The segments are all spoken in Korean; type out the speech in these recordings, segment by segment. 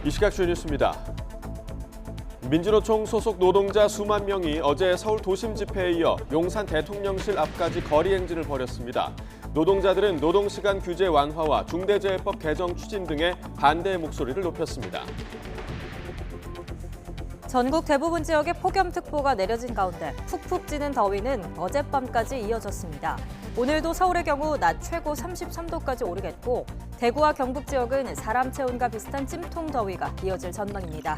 이 시각 주요 뉴스입니다. 민주노총 소속 노동자 수만 명이 어제 서울 도심 집회에 이어 용산 대통령실 앞까지 거리 행진을 벌였습니다. 노동자들은 노동시간 규제 완화와 중대재해법 개정 추진 등의 반대의 목소리를 높였습니다. 전국 대부분 지역에 폭염특보가 내려진 가운데 푹푹 찌는 더위는 어젯밤까지 이어졌습니다. 오늘도 서울의 경우 낮 최고 33도까지 오르겠고 대구와 경북 지역은 사람 체온과 비슷한 찜통 더위가 이어질 전망입니다.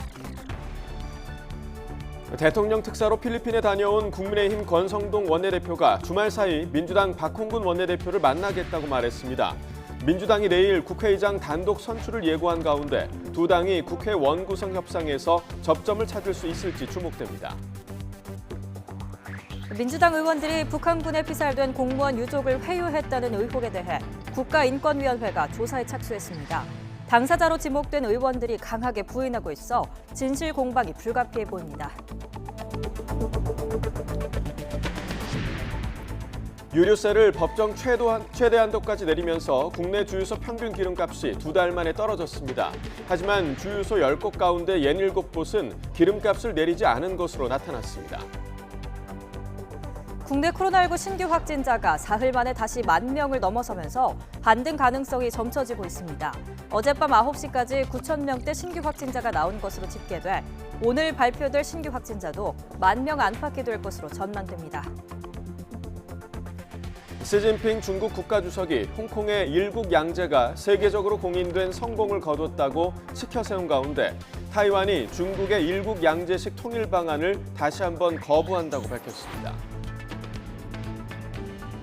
대통령 특사로 필리핀에 다녀온 국민의힘 권성동 원내대표가 주말 사이 민주당 박홍근 원내대표를 만나겠다고 말했습니다. 민주당이 내일 국회의장 단독 선출을 예고한 가운데 두 당이 국회 원구성 협상에서 접점을 찾을 수 있을지 주목됩니다. 민주당 의원들이 북한군에 피살된 공무원 유족을 회유했다는 의혹에 대해 국가인권위원회가 조사에 착수했습니다. 당사자로 지목된 의원들이 강하게 부인하고 있어 진실 공방이 불가피해 보입니다. 유류세를 법정 최대 한도까지 내리면서 국내 주유소 평균 기름값이 2달 만에 떨어졌습니다. 하지만 주유소 10곳 가운데 67곳은 기름값을 내리지 않은 것으로 나타났습니다. 국내 코로나19 신규 확진자가 사흘 만에 다시 10,000명을 넘어서면서 반등 가능성이 점쳐지고 있습니다. 어젯밤 9시까지 9,000명대 신규 확진자가 나온 것으로 집계돼 오늘 발표될 신규 확진자도 10,000명 안팎이 될 것으로 전망됩니다. 시진핑 중국 국가주석이 홍콩의 일국 양제가 세계적으로 공인된 성공을 거뒀다고 치켜세운 가운데 타이완이 중국의 일국 양제식 통일 방안을 다시 한번 거부한다고 밝혔습니다.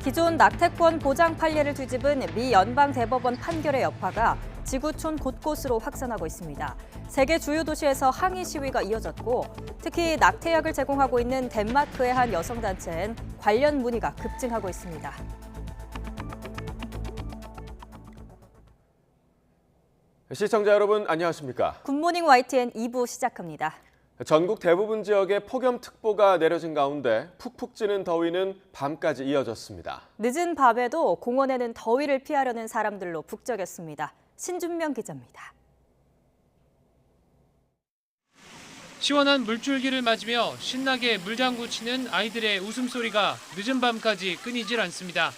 기존 낙태권 보장 판례를 뒤집은 미 연방대법원 판결의 여파가 지구촌 곳곳으로 확산하고 있습니다. 세계 주요 도시에서 항의 시위가 이어졌고 특히 낙태약을 제공하고 있는 덴마크의 한 여성단체엔 관련 문의가 급증하고 있습니다. 시청자 여러분 안녕하십니까? 굿모닝 YTN 2부 시작합니다. 전국 대부분 지역에 폭염특보가 내려진 가운데 푹푹 찌는 더위는 밤까지 이어졌습니다. 늦은 밤에도 공원에는 더위를 피하려는 사람들로 북적였습니다. 신준명 기자입니다. 시원한 물줄기를 맞으며 신나게 물장구 치는 아이들의 웃음소리가 늦은 밤까지 끊이질 않습니다.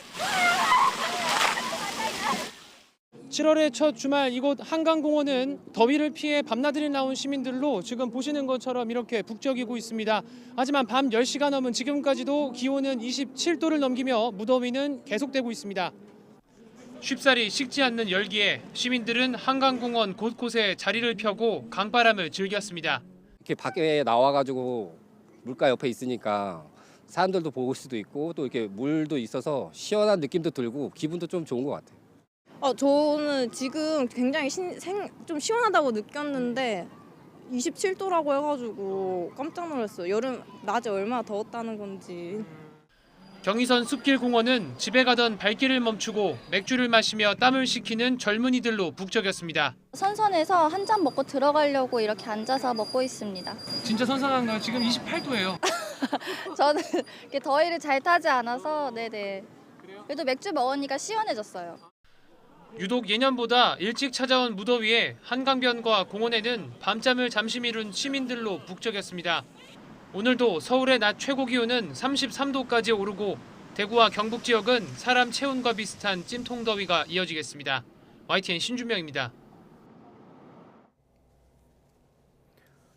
7월의 첫 주말 이곳 한강공원은 더위를 피해 밤나들이 나온 시민들로 지금 보시는 것처럼 이렇게 북적이고 있습니다. 하지만 밤 10시가 넘은 지금까지도 기온은 27도를 넘기며 무더위는 계속되고 있습니다. 쉽사리 식지 않는 열기에 시민들은 한강공원 곳곳에 자리를 펴고 강바람을 즐겼습니다. 이렇게 밖에 나와가지고 물가 옆에 있으니까 사람들도 볼 수도 있고 또 이렇게 물도 있어서 시원한 느낌도 들고 기분도 좀 좋은 것 같아요. 저는 지금 굉장히 좀 시원하다고 느꼈는데 27도라고 해가지고 깜짝 놀랐어요. 낮에 얼마나 더웠다는 건지. 경의선 숲길공원은 집에 가던 발길을 멈추고 맥주를 마시며 땀을 식히는 젊은이들로 북적였습니다. 선선해서 한 잔 먹고 들어가려고 이렇게 앉아서 먹고 있습니다. 진짜 선선한가요? 지금 28도예요. 저는 이렇게 더위를 잘 타지 않아서 네네. 그래도 맥주 먹으니까 시원해졌어요. 유독 예년보다 일찍 찾아온 무더위에 한강변과 공원에는 밤잠을 잠시 미룬 시민들로 북적였습니다. 오늘도 서울의 낮 최고 기온은 33도까지 오르고 대구와 경북 지역은 사람 체온과 비슷한 찜통더위가 이어지겠습니다. YTN 신준명입니다.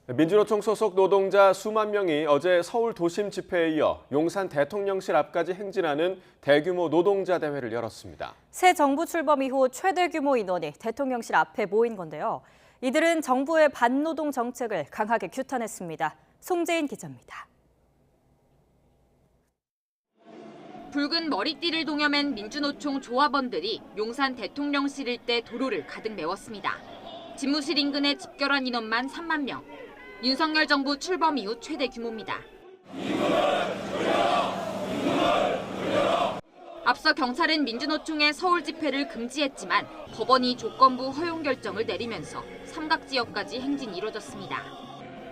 민주노총 소속 노동자 수만 명이 어제 서울 도심 집회에 이어 용산 대통령실 앞까지 행진하는 대규모 노동자 대회를 열었습니다. 새 정부 출범 이후 최대 규모 인원이 대통령실 앞에 모인 건데요. 이들은 정부의 반노동 정책을 강하게 규탄했습니다. 송재인 기자입니다. 붉은 머리띠를 동여맨 민주노총 조합원들이 용산 대통령실 일대 도로를 가득 메웠습니다. 집무실 인근에 집결한 인원만 3만 명. 윤석열 정부 출범 이후 최대 규모입니다. 앞서 경찰은 민주노총의 서울 집회를 금지했지만 법원이 조건부 허용 결정을 내리면서 삼각지역까지 행진이 이뤄졌습니다.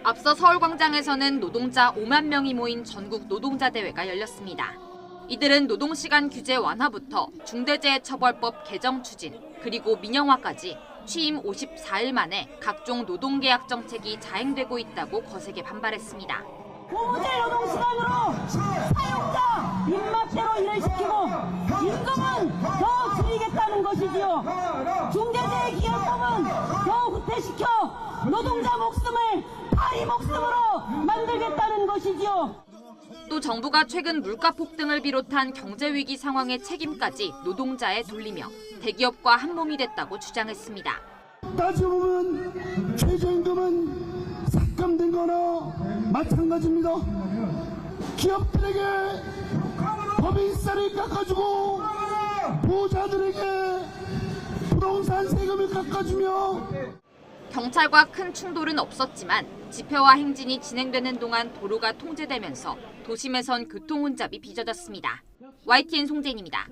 앞서 서울광장에서는 노동자 5만 명이 모인 전국 노동자 대회가 열렸습니다. 이들은 노동시간 규제 완화부터 중대재해처벌법 개정 추진, 그리고 민영화까지 취임 54일 만에 각종 노동계약 정책이 자행되고 있다고 거세게 반발했습니다. 고무줄 노동시간으로 사용자 입맛대로 일을 시키고 임금은 더 줄이겠다는 것이지요. 중개재해기업법은 더 후퇴시켜 노동자 목숨을 파리 목숨으로 만들겠다는 것이지요. 또 정부가 최근 물가 폭등을 비롯한 경제 위기 상황의 책임까지 노동자에 돌리며 대기업과 한몸이 됐다고 주장했습니다. 따져보면 최저임금은 삭감된 거나 마찬가지입니다. 기업들에게 법인세를 깎아주고 부자들에게 부동산 세금을 깎아주며 경찰과 큰 충돌은 없었지만 집회와 행진이 진행되는 동안 도로가 통제되면서 도심에선 교통 혼잡이 빚어졌습니다. YTN 송재인입니다.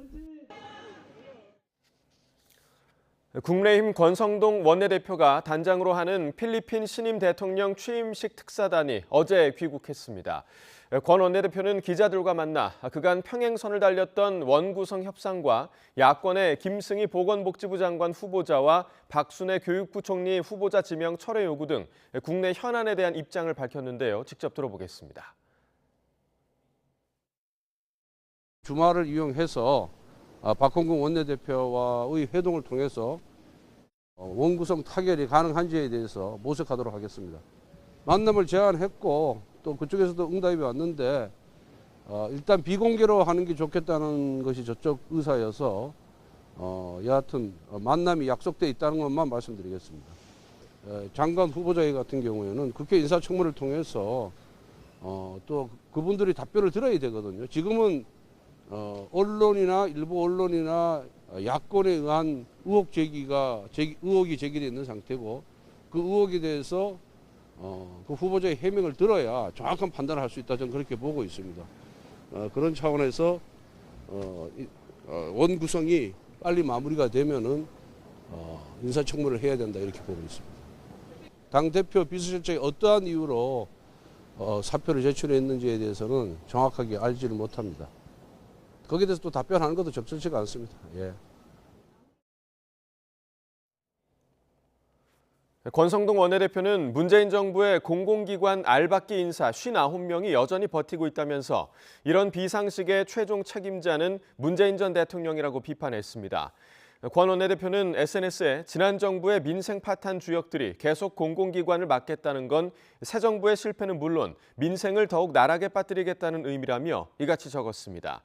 국민의힘 권성동 원내대표가 단장으로 하는 필리핀 신임 대통령 취임식 특사단이 어제 귀국했습니다. 권 원내대표는 기자들과 만나 그간 평행선을 달렸던 원구성 협상과 야권의 김승희 보건복지부 장관 후보자와 박순애 교육부 총리 후보자 지명 철회 요구 등 국내 현안에 대한 입장을 밝혔는데요. 직접 들어보겠습니다. 주말을 이용해서 박홍근 원내대표와의 회동을 통해서 원구성 타결이 가능한지에 대해서 모색하도록 하겠습니다. 만남을 제안했고 또 그쪽에서도 응답이 왔는데 일단 비공개로 하는 게 좋겠다는 것이 저쪽 의사여서 여하튼 만남이 약속돼 있다는 것만 말씀드리겠습니다. 장관 후보자 같은 경우에는 국회 인사청문회를 통해서 또 그분들이 답변을 들어야 되거든요. 지금은 언론이나 일부 언론이나 야권에 의한 의혹이 제기되어 있는 상태고 그 의혹에 대해서 그 후보자의 해명을 들어야 정확한 판단을 할 수 있다 저는 그렇게 보고 있습니다. 그런 차원에서 원구성이 빨리 마무리가 되면은 인사청문회를 해야 된다 이렇게 보고 있습니다. 당대표 비서실장이 어떠한 이유로 사표를 제출했는지에 대해서는 정확하게 알지를 못합니다. 거기에 대해서 또 답변하는 것도 적절치가 않습니다. 예. 권성동 원내대표는 문재인 정부의 공공기관 알박기 인사 59명이 여전히 버티고 있다면서 이런 비상식의 최종 책임자는 문재인 전 대통령이라고 비판했습니다. 권 원내대표는 SNS에 지난 정부의 민생 파탄 주역들이 계속 공공기관을 맡겠다는 건 새 정부의 실패는 물론 민생을 더욱 나락에 빠뜨리겠다는 의미라며 이같이 적었습니다.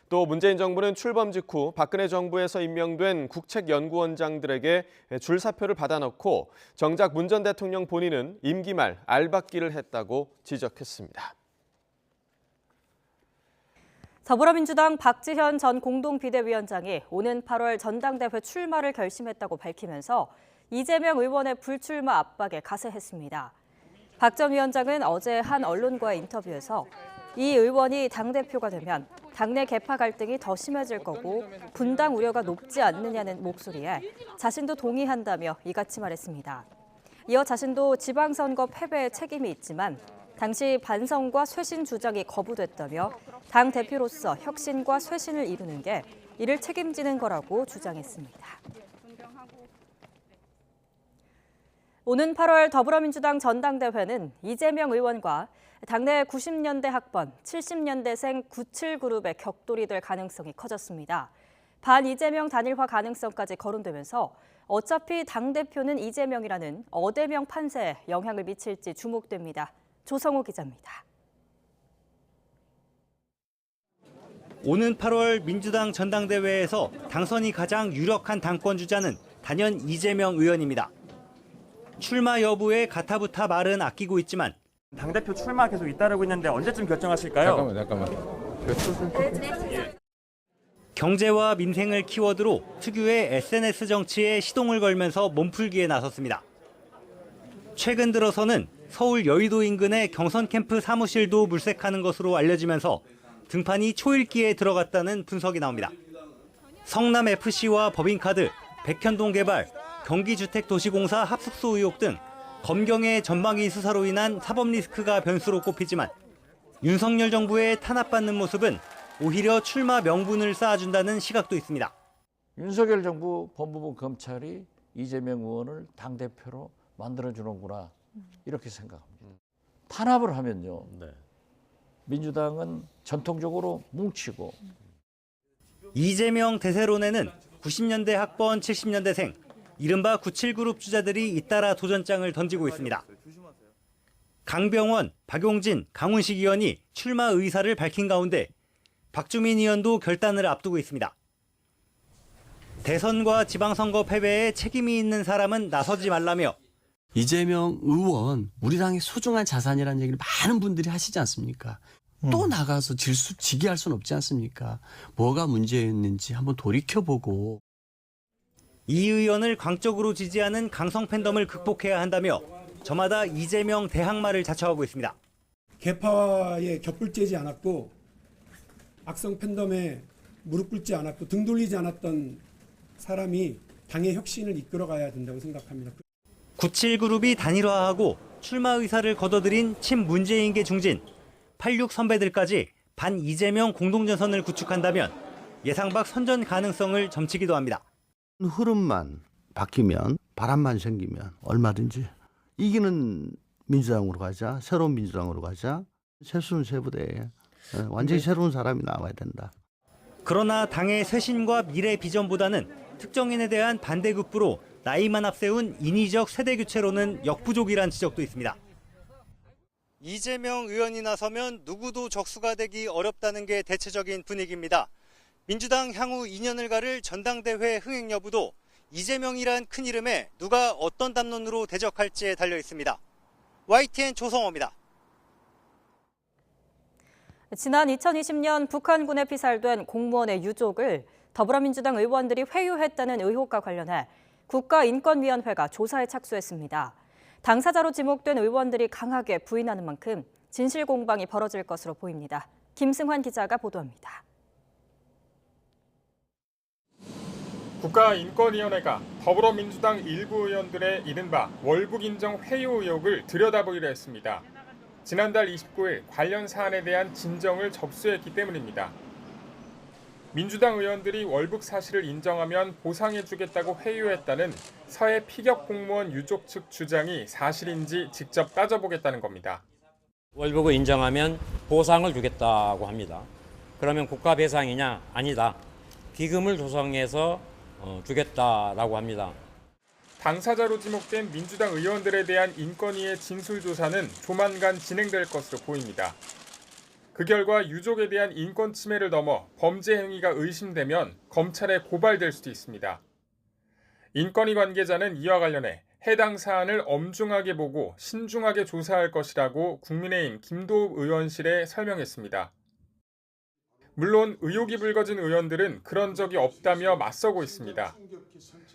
또 문재인 정부는 출범 직후 박근혜 정부에서 임명된 국책연구원장들에게 줄사표를 받아넣고 정작 문 전 대통령 본인은 임기 말 알박기를 했다고 지적했습니다. 더불어민주당 박지현 전 공동비대위원장이 오는 8월 전당대회 출마를 결심했다고 밝히면서 이재명 의원의 불출마 압박에 가세했습니다. 박 전 위원장은 어제 한 언론과의 인터뷰에서 이 의원이 당대표가 되면 당내 계파 갈등이 더 심해질 거고 분당 우려가 높지 않느냐는 목소리에 자신도 동의한다며 이같이 말했습니다. 이어 자신도 지방선거 패배에 책임이 있지만 당시 반성과 쇄신 주장이 거부됐다며 당 대표로서 혁신과 쇄신을 이루는 게 이를 책임지는 거라고 주장했습니다. 오는 8월 더불어민주당 전당대회는 이재명 의원과 당내 90년대 학번, 70년대생 97그룹의 격돌이 될 가능성이 커졌습니다. 반 이재명 단일화 가능성까지 거론되면서 어차피 당대표는 이재명이라는 어대명 판세에 영향을 미칠지 주목됩니다. 조성호 기자입니다. 오는 8월 민주당 전당대회에서 당선이 가장 유력한 당권 주자는 단연 이재명 의원입니다. 출마 여부에 가타부타 말은 아끼고 있지만 당대표 출마 계속 잇따르고 있는데 언제쯤 결정하실까요? 잠깐만. 경제와 민생을 키워드로 특유의 SNS 정치에 시동을 걸면서 몸풀기에 나섰습니다. 최근 들어서는 서울 여의도 인근의 경선 캠프 사무실도 물색하는 것으로 알려지면서 등판이 초읽기에 들어갔다는 분석이 나옵니다. 성남FC와 법인카드, 백현동 개발, 경기주택도시공사 합숙소 의혹 등 검경의 전방위 수사로 인한 사법 리스크가 변수로 꼽히지만 윤석열 정부의 탄압받는 모습은 오히려 출마 명분을 쌓아준다는 시각도 있습니다. 윤석열 정부 법무부 검찰이 이재명 의원을 당대표로 만들어주는구나 이렇게 생각합니다. 탄압을 하면요. 민주당은 전통적으로 뭉치고 이재명 대세론에는 90년대 학번 70년대생, 이른바 97그룹 주자들이 잇따라 도전장을 던지고 있습니다. 강병원, 박용진, 강훈식 의원이 출마 의사를 밝힌 가운데 박주민 의원도 결단을 앞두고 있습니다. 대선과 지방선거 패배에 책임이 있는 사람은 나서지 말라며 이재명 의원 우리 당의 소중한 자산이라는 얘기를 많은 분들이 하시지 않습니까? 또 나가서 지게 할 수는 없지 않습니까? 뭐가 문제였는지 한번 돌이켜보고. 이 의원을 광적으로 지지하는 강성 팬덤을 극복해야 한다며 저마다 이재명 대항마를 자처하고 있습니다. 개파에 곁불 째지 않았고 악성 팬덤에 무릎 꿇지 않았고 등 돌리지 않았던 사람이 당의 혁신을 이끌어가야 된다고 생각합니다. 97그룹이 단일화하고 출마 의사를 거둬들인 친문재인계 중진, 86 선배들까지 반 이재명 공동전선을 구축한다면 예상 밖 선전 가능성을 점치기도 합니다. 흐름만 바뀌면 바람만 생기면 얼마든지 이기는 민주당으로 가자. 새로운 민주당으로 가자. 새순 새부대에 완전히 새로운 사람이 나와야 된다. 그러나 당의 쇄신과 미래 비전보다는 특정인에 대한 반대급부로 나이만 앞세운 인위적 세대교체로는 역부족이란 지적도 있습니다. 이재명 의원이 나서면 누구도 적수가 되기 어렵다는 게 대체적인 분위기입니다. 민주당 향후 2년을 가를 전당대회 흥행 여부도 이재명이란 큰 이름에 누가 어떤 담론으로 대적할지에 달려 있습니다. YTN 조성호입니다. 지난 2020년 북한군에 피살된 공무원의 유족을 더불어민주당 의원들이 회유했다는 의혹과 관련해 국가인권위원회가 조사에 착수했습니다. 당사자로 지목된 의원들이 강하게 부인하는 만큼 진실 공방이 벌어질 것으로 보입니다. 김승환 기자가 보도합니다. 국가인권위원회가 더불어민주당 일부 의원들의 이른바 월북 인정 회유 의혹을 들여다보기로 했습니다. 지난달 29일 관련 사안에 대한 진정을 접수했기 때문입니다. 민주당 의원들이 월북 사실을 인정하면 보상해주겠다고 회유했다는 서해 피격 공무원 유족 측 주장이 사실인지 직접 따져보겠다는 겁니다. 월북을 인정하면 보상을 주겠다고 합니다. 그러면 국가배상이냐? 아니다. 기금을 조성해서 주겠다라고 합니다. 당사자로 지목된 민주당 의원들에 대한 인권위의 진술조사는 조만간 진행될 것으로 보입니다. 그 결과 유족에 대한 인권 침해를 넘어 범죄 행위가 의심되면 검찰에 고발될 수도 있습니다. 인권위 관계자는 이와 관련해 해당 사안을 엄중하게 보고 신중하게 조사할 것이라고 국민의힘 김도읍 의원실에 설명했습니다. 물론 의혹이 불거진 의원들은 그런 적이 없다며 맞서고 있습니다.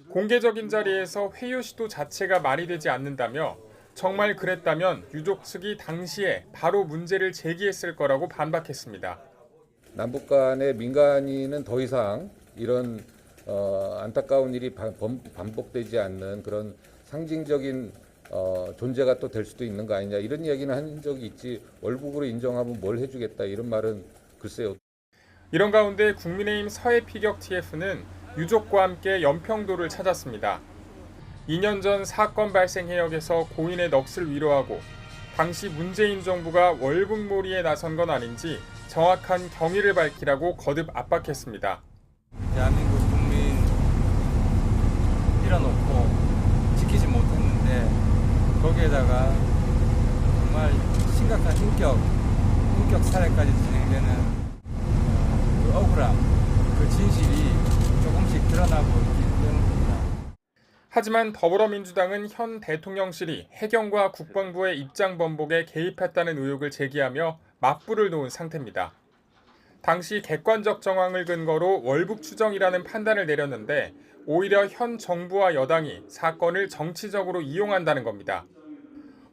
공개적인 자리에서 회유 시도 자체가 말이 되지 않는다며 정말 그랬다면 유족 측이 당시에 바로 문제를 제기했을 거라고 반박했습니다. 남북 간의 민간인은 더 이상 이런 안타까운 일이 반복되지 않는 그런 상징적인 존재가 또 될 수도 있는 거 아니냐 이런 이야기는 한 적이 있지 월북으로 인정하면 뭘 해주겠다 이런 말은 글쎄요. 이런 가운데 국민의힘 서해 피격 TF는 유족과 함께 연평도를 찾았습니다. 2년 전 사건 발생 해역에서 고인의 넋을 위로하고 당시 문재인 정부가 월북몰이에 나선 건 아닌지 정확한 경위를 밝히라고 거듭 압박했습니다. 대한민국 국민 밀어놓고 지키지 못했는데 거기에다가 정말 심각한 인격 살해까지 진행되는 그 억울함, 그 진실이 조금씩 드러나고 있기 때문입니다. 하지만 더불어민주당은 현 대통령실이 해경과 국방부의 입장 번복에 개입했다는 의혹을 제기하며 맞불을 놓은 상태입니다. 당시 객관적 정황을 근거로 월북 추정이라는 판단을 내렸는데 오히려 현 정부와 여당이 사건을 정치적으로 이용한다는 겁니다.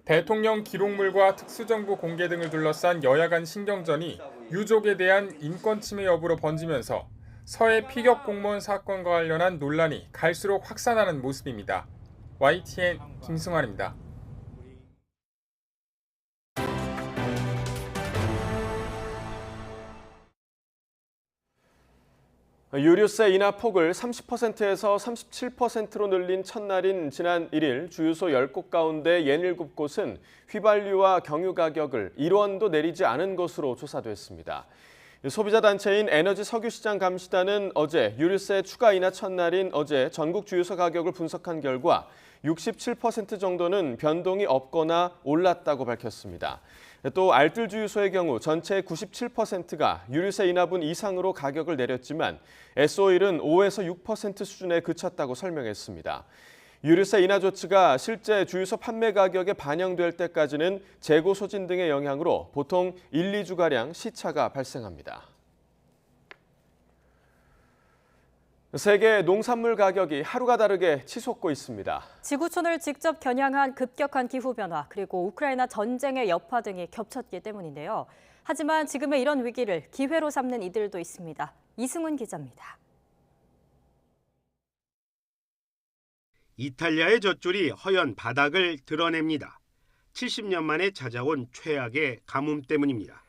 대통령 기록물과 특수정보 공개 등을 둘러싼 여야 간 신경전이 유족에 대한 인권 침해 여부로 번지면서 서해 피격 공무원 사건과 관련한 논란이 갈수록 확산하는 모습입니다. YTN 김승환입니다. 유류세 인하 폭을 30%에서 37%로 늘린 첫날인 지난 1일 주유소 10곳 가운데 67곳은 휘발유와 경유 가격을 1원도 내리지 않은 것으로 조사됐습니다. 소비자 단체인 에너지 석유시장 감시단은 어제 유류세 추가 인하 첫날인 어제 전국 주유소 가격을 분석한 결과 67% 정도는 변동이 없거나 올랐다고 밝혔습니다. 또 알뜰 주유소의 경우 전체 97%가 유류세 인하분 이상으로 가격을 내렸지만 S-오일은 5에서 6% 수준에 그쳤다고 설명했습니다. 유류세 인하 조치가 실제 주유소 판매 가격에 반영될 때까지는 재고 소진 등의 영향으로 보통 1, 2주가량 시차가 발생합니다. 세계 농산물 가격이 하루가 다르게 치솟고 있습니다. 지구촌을 직접 겨냥한 급격한 기후변화 그리고 우크라이나 전쟁의 여파 등이 겹쳤기 때문인데요. 하지만 지금의 이런 위기를 기회로 삼는 이들도 있습니다. 이승훈 기자입니다. 이탈리아의 젖줄이 허연 바닥을 드러냅니다. 70년 만에 찾아온 최악의 가뭄 때문입니다.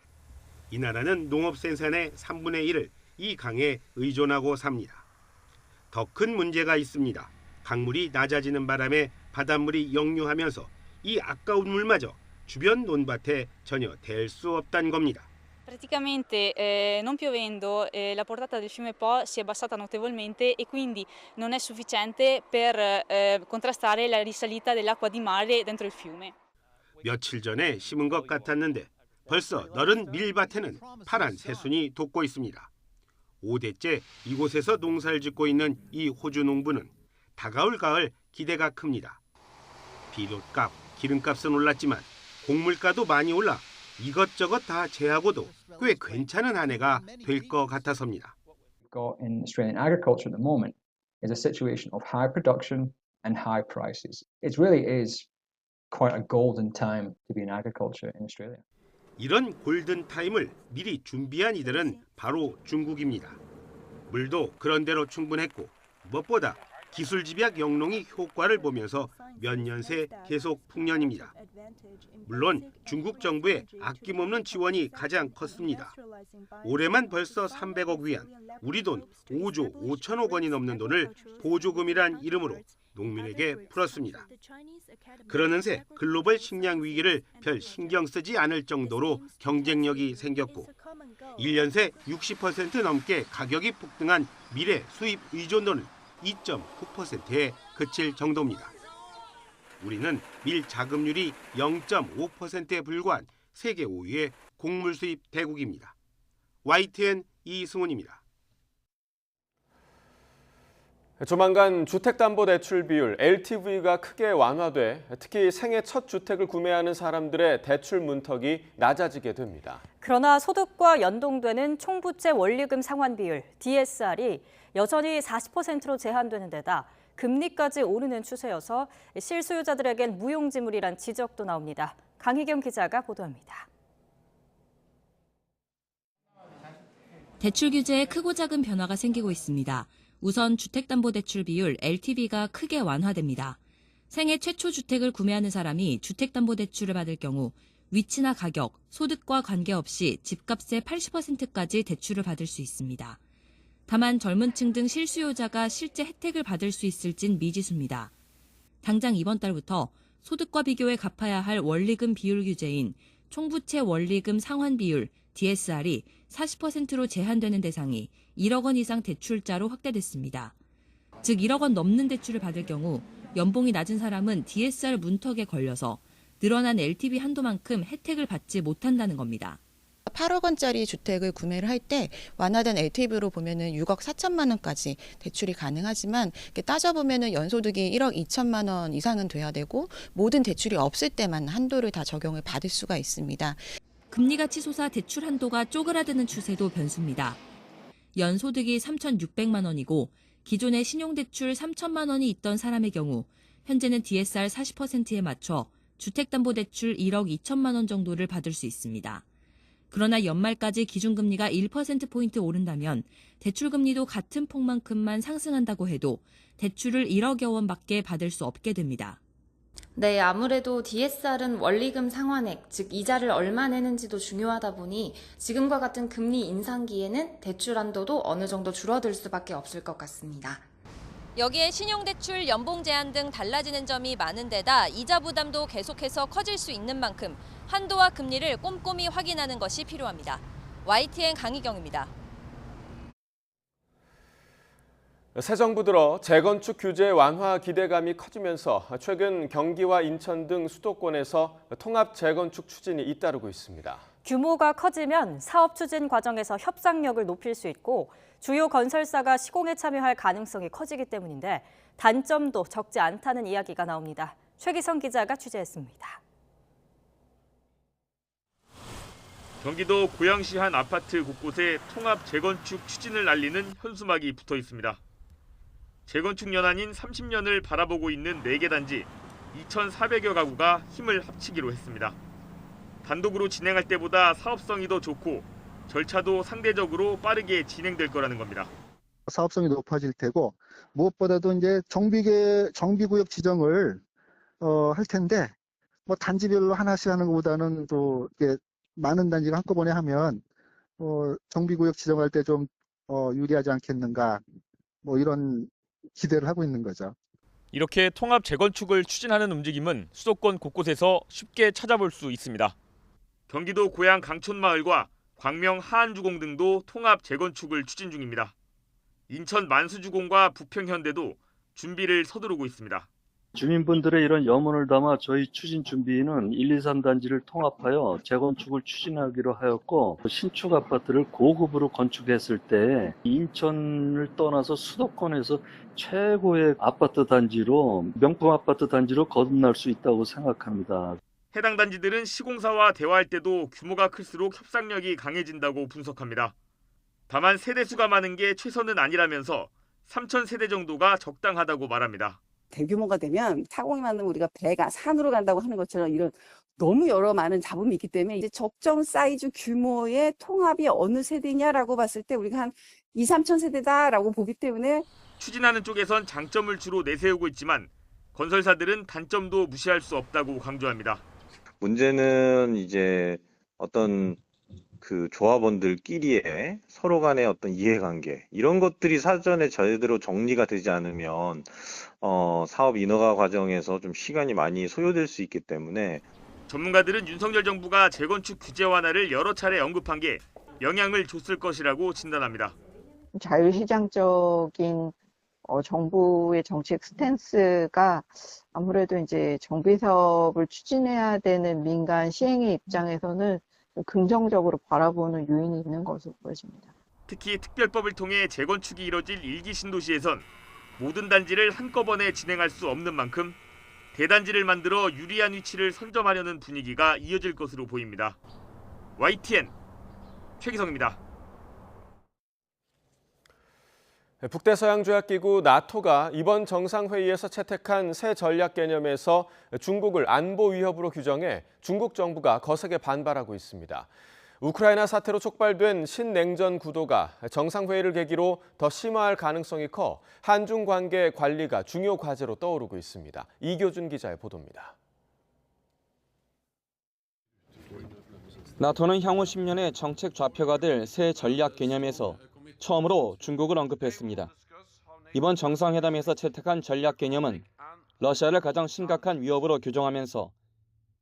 이 나라는 농업 생산의 3분의 1을 이 강에 의존하고 삽니다. 더 큰 문제가 있습니다. 강물이 낮아지는 바람에 바닷물이 역류하면서 이 아까운 물마저 주변 논밭에 전혀 댈 수 없다는 겁니다. Praticamente non piovendo la portata del fiume Po si è abbassata notevolmente e quindi non è sufficiente per contrastare la risalita dell'acqua di mare dentro il fiume. 며칠 전에 심은 것 같았는데 벌써 너른 밀밭에는 파란 새순이 돋고 있습니다. 5대째 이곳에서 농사를 짓고 있는 이 호주 농부는 다가올 가을 기대가 큽니다. 비료값, 기름값은 올랐지만 곡물가도 많이 올라 이것저것 다 제하고도 꽤 괜찮은 한 해가 될 것 같아서입니다. In Australian agriculture at the moment is a situation of high production and high prices. It really is quite a golden time to be in agriculture in Australia. 이런 골든 타임을 미리 준비한 이들은 바로 중국입니다. 물도 그런대로 충분했고 무엇보다 기술 집약 영농이 효과를 보면서 몇 년 새 계속 풍년입니다. 물론 중국 정부의 아낌없는 지원이 가장 컸습니다. 올해만 벌써 300억 위안, 우리 돈 5조 5천억 원이 넘는 돈을 보조금이란 이름으로 농민에게 풀었습니다. 그러는 새 글로벌 식량 위기를 별 신경 쓰지 않을 정도로 경쟁력이 생겼고 1년 새 60% 넘게 가격이 폭등한 밀의 수입 의존도는 2.9%에 그칠 정도입니다. 우리는 밀 자급률이 0.5%에 불과한 세계 5위의 곡물 수입 대국입니다. YTN 이승훈입니다. 조만간 주택담보대출 비율 LTV가 크게 완화돼 특히 생애 첫 주택을 구매하는 사람들의 대출 문턱이 낮아지게 됩니다. 그러나 소득과 연동되는 총부채 원리금 상환 비율 DSR이 여전히 40%로 제한되는 데다 금리까지 오르는 추세여서 실수요자들에겐 무용지물이란 지적도 나옵니다. 강희경 기자가 보도합니다. 대출 규제에 크고 작은 변화가 생기고 있습니다. 우선 주택담보대출 비율 LTV가 크게 완화됩니다. 생애 최초 주택을 구매하는 사람이 주택담보대출을 받을 경우 위치나 가격, 소득과 관계없이 집값의 80%까지 대출을 받을 수 있습니다. 다만 젊은 층 등 실수요자가 실제 혜택을 받을 수 있을진 미지수입니다. 당장 이번 달부터 소득과 비교해 갚아야 할 원리금 비율 규제인 총부채 원리금 상환 비율 DSR이 40%로 제한되는 대상이 1억 원 이상 대출자로 확대됐습니다. 즉 1억 원 넘는 대출을 받을 경우 연봉이 낮은 사람은 DSR 문턱에 걸려서 늘어난 LTV 한도만큼 혜택을 받지 못한다는 겁니다. 8억 원짜리 주택을 구매를 할 때 완화된 LTV로 보면은 6억 4천만 원까지 대출이 가능하지만 따져보면은 연소득이 1억 2천만 원 이상은 돼야 되고 모든 대출이 없을 때만 한도를 다 적용을 받을 수가 있습니다. 금리가 치솟아 대출 한도가 쪼그라드는 추세도 변수입니다. 연소득이 3,600만 원이고 기존에 신용대출 3천만 원이 있던 사람의 경우 현재는 DSR 40%에 맞춰 주택담보대출 1억 2천만 원 정도를 받을 수 있습니다. 그러나 연말까지 기준금리가 1%포인트 오른다면 대출금리도 같은 폭만큼만 상승한다고 해도 대출을 1억여 원밖에 받을 수 없게 됩니다. 네, 아무래도 DSR은 원리금 상환액, 즉 이자를 얼마 내는지도 중요하다 보니 지금과 같은 금리 인상기에는 대출 한도도 어느 정도 줄어들 수밖에 없을 것 같습니다. 여기에 신용대출, 연봉 제한 등 달라지는 점이 많은 데다 이자 부담도 계속해서 커질 수 있는 만큼 한도와 금리를 꼼꼼히 확인하는 것이 필요합니다. YTN 강희경입니다. 새 정부 들어 재건축 규제 완화 기대감이 커지면서 최근 경기와 인천 등 수도권에서 통합 재건축 추진이 잇따르고 있습니다. 규모가 커지면 사업 추진 과정에서 협상력을 높일 수 있고 주요 건설사가 시공에 참여할 가능성이 커지기 때문인데 단점도 적지 않다는 이야기가 나옵니다. 최기성 기자가 취재했습니다. 경기도 고양시 한 아파트 곳곳에 통합 재건축 추진을 알리는 현수막이 붙어 있습니다. 재건축 연한인 30년을 바라보고 있는 4개 단지 2,400여 가구가 힘을 합치기로 했습니다. 단독으로 진행할 때보다 사업성이 더 좋고 절차도 상대적으로 빠르게 진행될 거라는 겁니다. 사업성이 높아질 테고 무엇보다도 이제 정비구역 지정을 할 텐데 뭐 단지별로 하나씩 하는 것보다는 또 이렇게 많은 단지가 한꺼번에 하면 정비구역 지정할 때 좀 유리하지 않겠는가 뭐 이런 기대를 하고 있는 거죠. 이렇게 통합 재건축을 추진하는 움직임은 수도권 곳곳에서 쉽게 찾아볼 수 있습니다. 경기도 고양 강촌마을과 광명 하안주공 등도 통합 재건축을 추진 중입니다. 인천 만수주공과 부평현대도 준비를 서두르고 있습니다. 주민분들의 이런 염원을 담아 저희 추진 준비는 1, 2, 3단지를 통합하여 재건축을 추진하기로 하였고 신축 아파트를 고급으로 건축했을 때 인천을 떠나서 수도권에서 최고의 아파트 단지로 명품 아파트 단지로 거듭날 수 있다고 생각합니다. 해당 단지들은 시공사와 대화할 때도 규모가 클수록 협상력이 강해진다고 분석합니다. 다만 세대수가 많은 게 최선은 아니라면서 3,000세대 정도가 적당하다고 말합니다. 대규모가 되면 타공이 많으면 우리가 배가 산으로 간다고 하는 것처럼 이런 너무 여러 많은 잡음이 있기 때문에 이제 적정 사이즈 규모의 통합이 어느 세대냐라고 봤을 때 우리가 한 2, 3천 세대다라고 보기 때문에 추진하는 쪽에선 장점을 주로 내세우고 있지만 건설사들은 단점도 무시할 수 없다고 강조합니다. 문제는 이제 어떤 그 조합원들끼리의 서로 간의 어떤 이해관계 이런 것들이 사전에 제대로 정리가 되지 않으면 사업 인허가 과정에서 좀 시간이 많이 소요될 수 있기 때문에 전문가들은 윤석열 정부가 재건축 규제 완화를 여러 차례 언급한 게 영향을 줬을 것이라고 진단합니다. 자유시장적인 정부의 정책 스탠스가 아무래도 이제 정비 사업을 추진해야 되는 민간 시행의 입장에서는 긍정적으로 바라보는 요인이 있는 것으로 보여집니다. 특히 특별법을 통해 재건축이 이뤄질 1기 신도시에선 모든 단지를 한꺼번에 진행할 수 없는 만큼 대단지를 만들어 유리한 위치를 선점하려는 분위기가 이어질 것으로 보입니다. YTN 최기성입니다. 북대서양조약기구 나토가 이번 정상회의에서 채택한 새 전략 개념에서 중국을 안보 위협으로 규정해 중국 정부가 거세게 반발하고 있습니다. 우크라이나 사태로 촉발된 신냉전 구도가 정상회의를 계기로 더 심화할 가능성이 커 한중 관계 관리가 중요 과제로 떠오르고 있습니다. 이교준 기자의 보도입니다. 나토는 향후 10년의 정책 좌표가 될 새 전략 개념에서 처음으로 중국을 언급했습니다. 이번 정상회담에서 채택한 전략 개념은 러시아를 가장 심각한 위협으로 규정하면서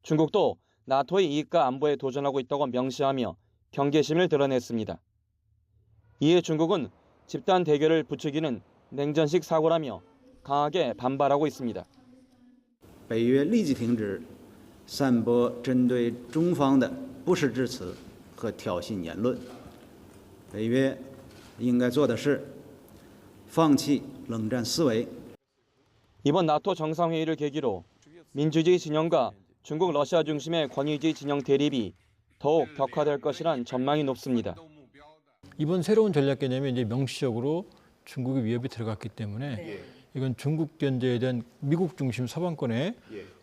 중국도 나토의 이익과 안보에 도전하고 있다고 명시하며 경계심을 드러냈습니다. 이에 중국은 집단 대결을 부추기는 냉전식 사고라며 강하게 반발하고 있습니다. 北约立即停止散播针对中方的不实之词和挑衅言论。北约应该做的是放弃冷战思维。 이번 나토 정상회의를 계기로 민주주의 진영과 중국 러시아 중심의 권위주의 진영 대립이 더욱 격화될 것이란 전망이 높습니다. 이번 새로운 전략 개념이 이제 명시적으로 중국의 위협이 들어갔기 때문에 이건 중국 견제에 대한 미국 중심 서방권의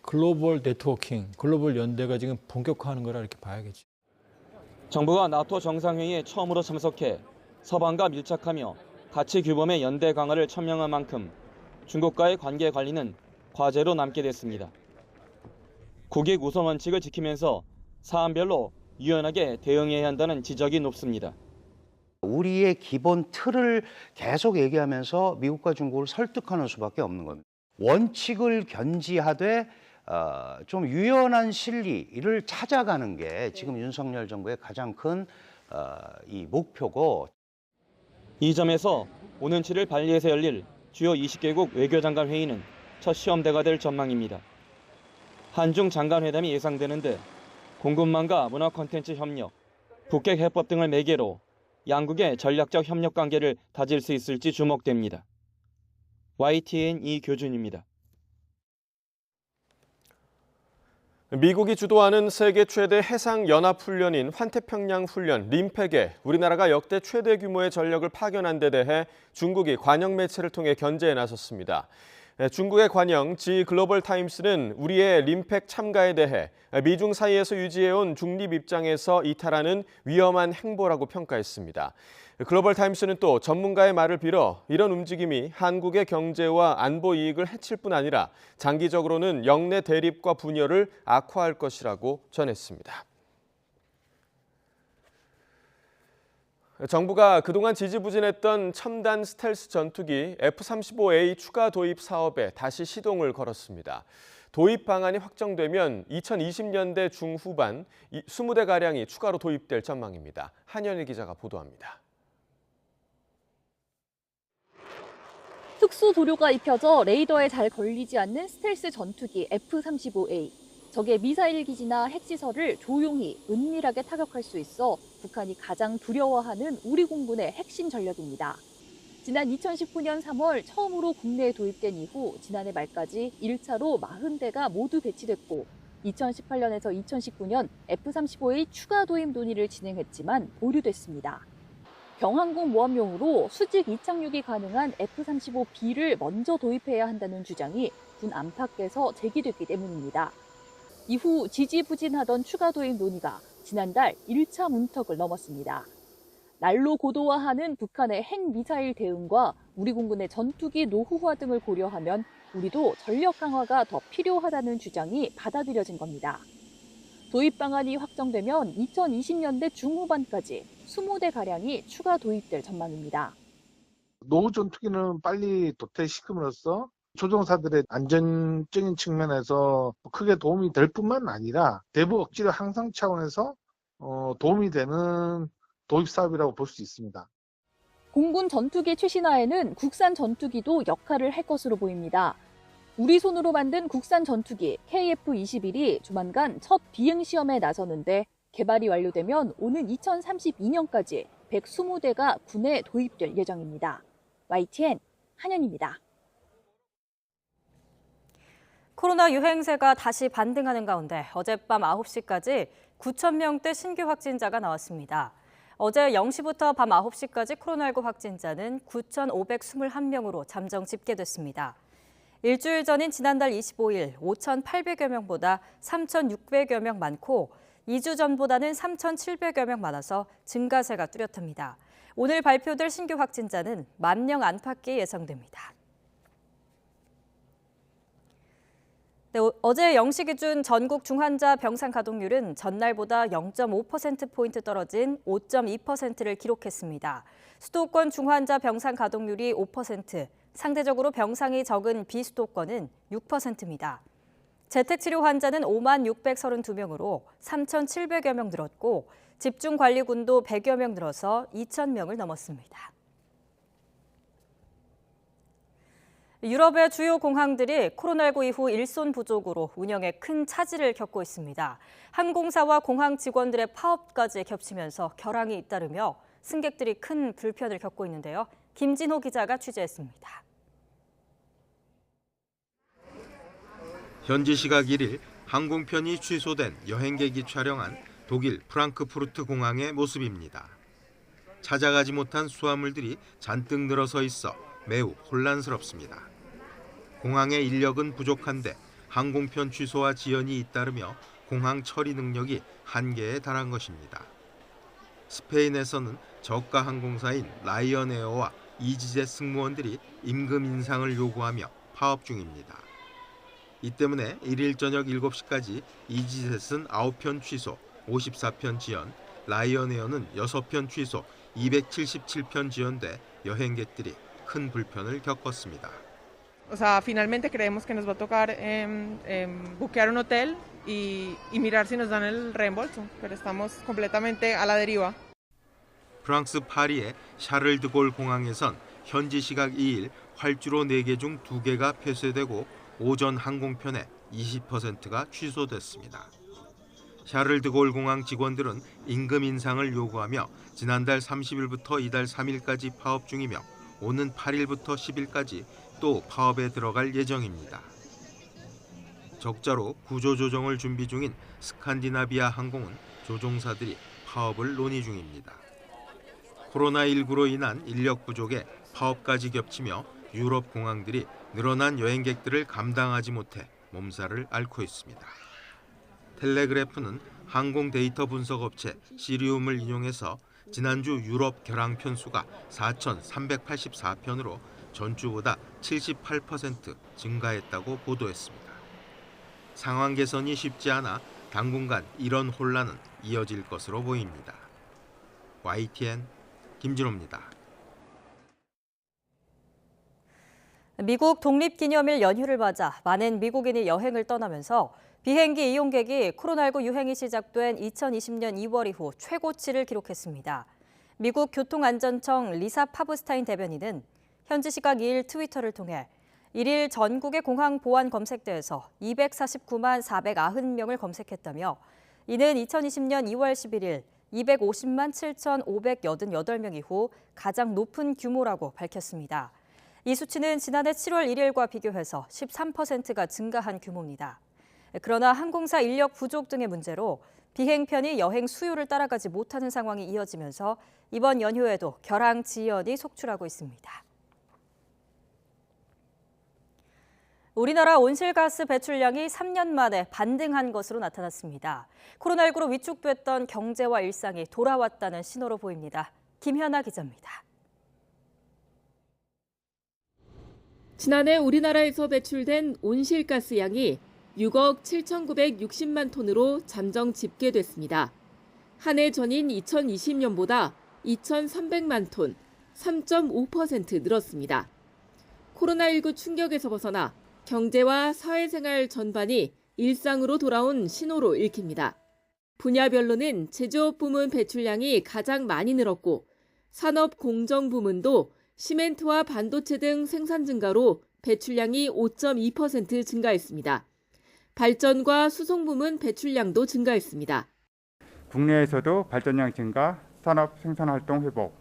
글로벌 네트워킹, 글로벌 연대가 지금 본격화하는 거라 이렇게 봐야겠죠. 정부가 나토 정상회의에 처음으로 참석해 서방과 밀착하며 가치 규범의 연대 강화를 천명한 만큼 중국과의 관계 관리는 과제로 남게 됐습니다. 고객 우선 원칙을 지키면서 사안별로 유연하게 대응해야 한다는 지적이 높습니다. 우리의 기본 틀을 계속 얘기하면서 미국과 중국을 설득하는 수밖에 없는 겁니다. 원칙을 견지하되 좀 유연한 실리를 찾아가는 게 지금 윤석열 정부의 가장 큰 이 목표고. 이 점에서 오는 7일 발리에서 열릴 주요 20개국 외교장관 회의는 첫 시험대가 될 전망입니다. 한중 장관회담이 예상되는데 공급망과 문화 콘텐츠 협력, 북핵 해법 등을 매개로 양국의 전략적 협력 관계를 다질 수 있을지 주목됩니다. YTN 이교준입니다. 미국이 주도하는 세계 최대 해상연합훈련인 환태평양훈련 림팩에 우리나라가 역대 최대 규모의 전력을 파견한 데 대해 중국이 관영 매체를 통해 견제에 나섰습니다. 중국의 관영 지 글로벌 타임스는 우리의 림팩 참가에 대해 미중 사이에서 유지해온 중립 입장에서 이탈하는 위험한 행보라고 평가했습니다. 글로벌 타임스는 또 전문가의 말을 빌어 이런 움직임이 한국의 경제와 안보 이익을 해칠 뿐 아니라 장기적으로는 영내 대립과 분열을 악화할 것이라고 전했습니다. 정부가 그동안 지지부진했던 첨단 스텔스 전투기 F-35A 추가 도입 사업에 다시 시동을 걸었습니다. 도입 방안이 확정되면 2020년대 중후반 20대가량이 추가로 도입될 전망입니다. 한현일 기자가 보도합니다. 특수 도료가 입혀져 레이더에 잘 걸리지 않는 스텔스 전투기 F-35A. 적의 미사일 기지나 핵시설을 조용히 은밀하게 타격할 수 있어 북한이 가장 두려워하는 우리 공군의 핵심 전력입니다. 지난 2019년 3월 처음으로 국내에 도입된 이후 지난해 말까지 1차로 40대가 모두 배치됐고 2018년에서 2019년 F-35A 추가 도입 논의를 진행했지만 보류됐습니다. 경항공 모함용으로 수직 이착륙이 가능한 F-35B를 먼저 도입해야 한다는 주장이 군 안팎에서 제기됐기 때문입니다. 이후 지지부진하던 추가 도입 논의가 지난달 1차 문턱을 넘었습니다. 날로 고도화하는 북한의 핵미사일 대응과 우리 공군의 전투기 노후화 등을 고려하면 우리도 전력 강화가 더 필요하다는 주장이 받아들여진 겁니다. 도입 방안이 확정되면 2020년대 중후반까지 20대가량이 추가 도입될 전망입니다. 노후 전투기는 빨리 도태시킴으로써 조종사들의 안전적인 측면에서 크게 도움이 될 뿐만 아니라 내부 억지력 향상 차원에서 도움이 되는 도입 사업이라고 볼 수 있습니다. 공군 전투기 최신화에는 국산 전투기도 역할을 할 것으로 보입니다. 우리 손으로 만든 국산 전투기 KF-21이 조만간 첫 비행 시험에 나서는데 개발이 완료되면 오는 2032년까지 120대가 군에 도입될 예정입니다. YTN 한현입니다. 코로나 유행세가 다시 반등하는 가운데 어젯밤 9시까지 9,000명대 신규 확진자가 나왔습니다. 어제 0시부터 밤 9시까지 코로나19 확진자는 9,521명으로 잠정 집계됐습니다. 일주일 전인 지난달 25일 5,800여 명보다 3,600여 명 많고 2주 전보다는 3,700여 명 많아서 증가세가 뚜렷합니다. 오늘 발표될 신규 확진자는 10,000명 안팎이 예상됩니다. 네, 어제 0시 기준 전국 중환자 병상 가동률은 전날보다 0.5%포인트 떨어진 5.2%를 기록했습니다. 수도권 중환자 병상 가동률이 5%, 상대적으로 병상이 적은 비수도권은 6%입니다. 재택치료 환자는 56,632명으로 3,700여 명 늘었고 집중관리군도 100여 명 늘어서 2,000명을 넘었습니다. 유럽의 주요 공항들이 코로나19 이후 일손 부족으로 운영에 큰 차질을 겪고 있습니다. 항공사와 공항 직원들의 파업까지 겹치면서 결항이 잇따르며 승객들이 큰 불편을 겪고 있는데요. 김진호 기자가 취재했습니다. 현지 시각 1일 항공편이 취소된 여행객이 촬영한 독일 프랑크푸르트 공항의 모습입니다. 찾아가지 못한 수화물들이 잔뜩 늘어서 있어 매우 혼란스럽습니다. 공항의 인력은 부족한데 항공편 취소와 지연이 잇따르며 공항 처리 능력이 한계에 달한 것입니다. 스페인에서는 저가 항공사인 라이언에어와 이지젯 승무원들이 임금 인상을 요구하며 파업 중입니다. 이 때문에 1일 저녁 7시까지 이지젯은 9편 취소, 54편 지연, 라이언에어는 6편 취소, 277편 지연돼 여행객들이 큰 불편을 겪었습니다. O sea, finalmente creemos que nos va a tocar buquear un hotel y mirar si nos dan el reembolso, pero estamos completamente a la deriva. 프랑스 파리의 샤를드골 공항에선 현지 시각 2일 활주로 4개 중 2개가 폐쇄되고 오전 항공편의 20%가 취소됐습니다. 샤를드골 공항 직원들은 임금 인상을 요구하며 지난달 30일부터 이달 3일까지 파업 중이며 오는 8일부터 10일까지 또 파업에 들어갈 예정입니다. 적자로 구조조정을 준비 중인 스칸디나비아 항공은 조종사들이 파업을 논의 중입니다. 코로나19로 인한 인력 부족에 파업까지 겹치며 유럽 공항들이 늘어난 여행객들을 감당하지 못해 몸살을 앓고 있습니다. 텔레그래프는 항공 데이터 분석 업체 시리움을 인용해서 지난주 유럽 결항 편수가 4,384편으로 전주보다 78% 증가했다고 보도했습니다. 상황 개선이 쉽지 않아 당분간 이런 혼란은 이어질 것으로 보입니다. YTN 김진호입니다. 미국 독립기념일 연휴를 맞아 많은 미국인이 여행을 떠나면서 비행기 이용객이 코로나19 유행이 시작된 2020년 2월 이후 최고치를 기록했습니다. 미국 교통안전청 리사 파브스타인 대변인은 현지 시각 2일 트위터를 통해 1일 전국의 공항 보안 검색대에서 249만 490명을 검색했다며 이는 2020년 2월 11일 250만 7,588명 이후 가장 높은 규모라고 밝혔습니다. 이 수치는 지난해 7월 1일과 비교해서 13%가 증가한 규모입니다. 그러나 항공사 인력 부족 등의 문제로 비행편이 여행 수요를 따라가지 못하는 상황이 이어지면서 이번 연휴에도 결항 지연이 속출하고 있습니다. 우리나라 온실가스 배출량이 3년 만에 반등한 것으로 나타났습니다. 코로나19로 위축됐던 경제와 일상이 돌아왔다는 신호로 보입니다. 김현아 기자입니다. 지난해 우리나라에서 배출된 온실가스 양이 6억 7,960만 톤으로 잠정 집계됐습니다. 한 해 전인 2020년보다 2,300만 톤, 3.5% 늘었습니다. 코로나19 충격에서 벗어나 경제와 사회생활 전반이 일상으로 돌아온 신호로 읽힙니다. 분야별로는 제조업 부문 배출량이 가장 많이 늘었고 산업 공정 부문도 시멘트와 반도체 등 생산 증가로 배출량이 5.2% 증가했습니다. 발전과 수송 부문 배출량도 증가했습니다. 국내에서도 발전량 증가, 산업 생산활동 회복,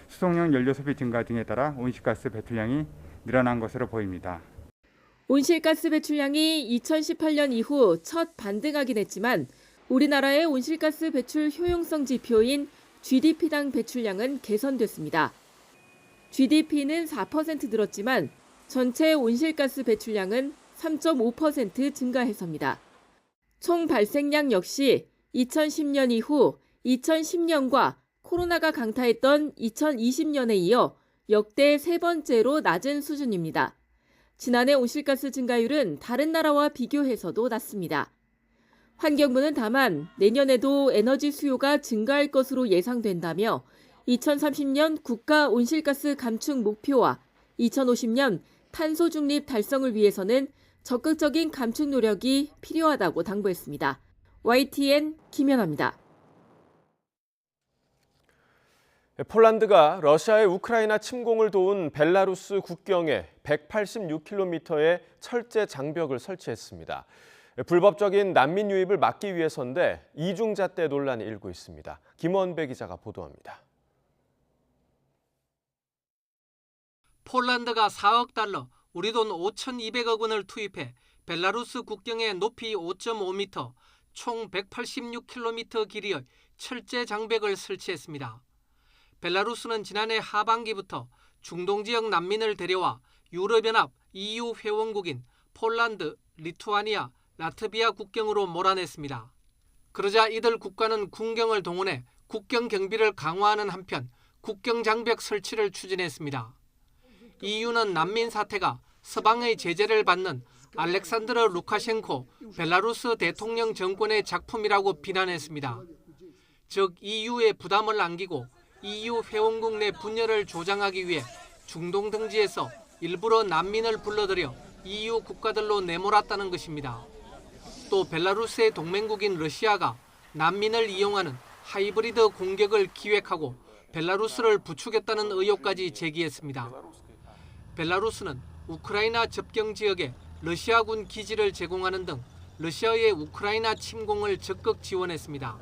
수송용 연료 소비 증가 등에 따라 온실가스 배출량이 늘어난 것으로 보입니다. 온실가스 배출량이 2018년 이후 첫 반등하긴 했지만 우리나라의 온실가스 배출 효용성 지표인 GDP당 배출량은 개선됐습니다. GDP는 4% 늘었지만 전체 온실가스 배출량은 3.5% 증가해서입니다. 총 발생량 역시 2010년 이후 2010년과 코로나가 강타했던 2020년에 이어 역대 세 번째로 낮은 수준입니다. 지난해 온실가스 증가율은 다른 나라와 비교해서도 낮습니다. 환경부는 다만 내년에도 에너지 수요가 증가할 것으로 예상된다며 2030년 국가 온실가스 감축 목표와 2050년 탄소 중립 달성을 위해서는 적극적인 감축 노력이 필요하다고 당부했습니다. YTN 김연아입니다. 폴란드가 러시아의 우크라이나 침공을 도운 벨라루스 국경에 186km의 철제 장벽을 설치했습니다. 불법적인 난민 유입을 막기 위해서인데 이중잣대 논란이 일고 있습니다. 김원배 기자가 보도합니다. 폴란드가 4억 달러, 우리 돈 5,200억 원을 투입해 벨라루스 국경의 높이 5.5m, 총 186km 길이의 철제 장벽을 설치했습니다. 벨라루스는 지난해 하반기부터 중동 지역 난민을 데려와 유럽연합 EU 회원국인 폴란드, 리투아니아, 라트비아 국경으로 몰아냈습니다. 그러자 이들 국가는 군경을 동원해 국경 경비를 강화하는 한편 국경 장벽 설치를 추진했습니다. EU는 난민 사태가 서방의 제재를 받는 알렉산드르 루카셴코 벨라루스 대통령 정권의 작품이라고 비난했습니다. 즉 EU에 부담을 안기고 EU 회원국 내 분열을 조장하기 위해 중동 등지에서 일부러 난민을 불러들여 EU 국가들로 내몰았다는 것입니다. 또 벨라루스의 동맹국인 러시아가 난민을 이용하는 하이브리드 공격을 기획하고 벨라루스를 부추겼다는 의혹까지 제기했습니다. 벨라루스는 우크라이나 접경 지역에 러시아군 기지를 제공하는 등 러시아의 우크라이나 침공을 적극 지원했습니다.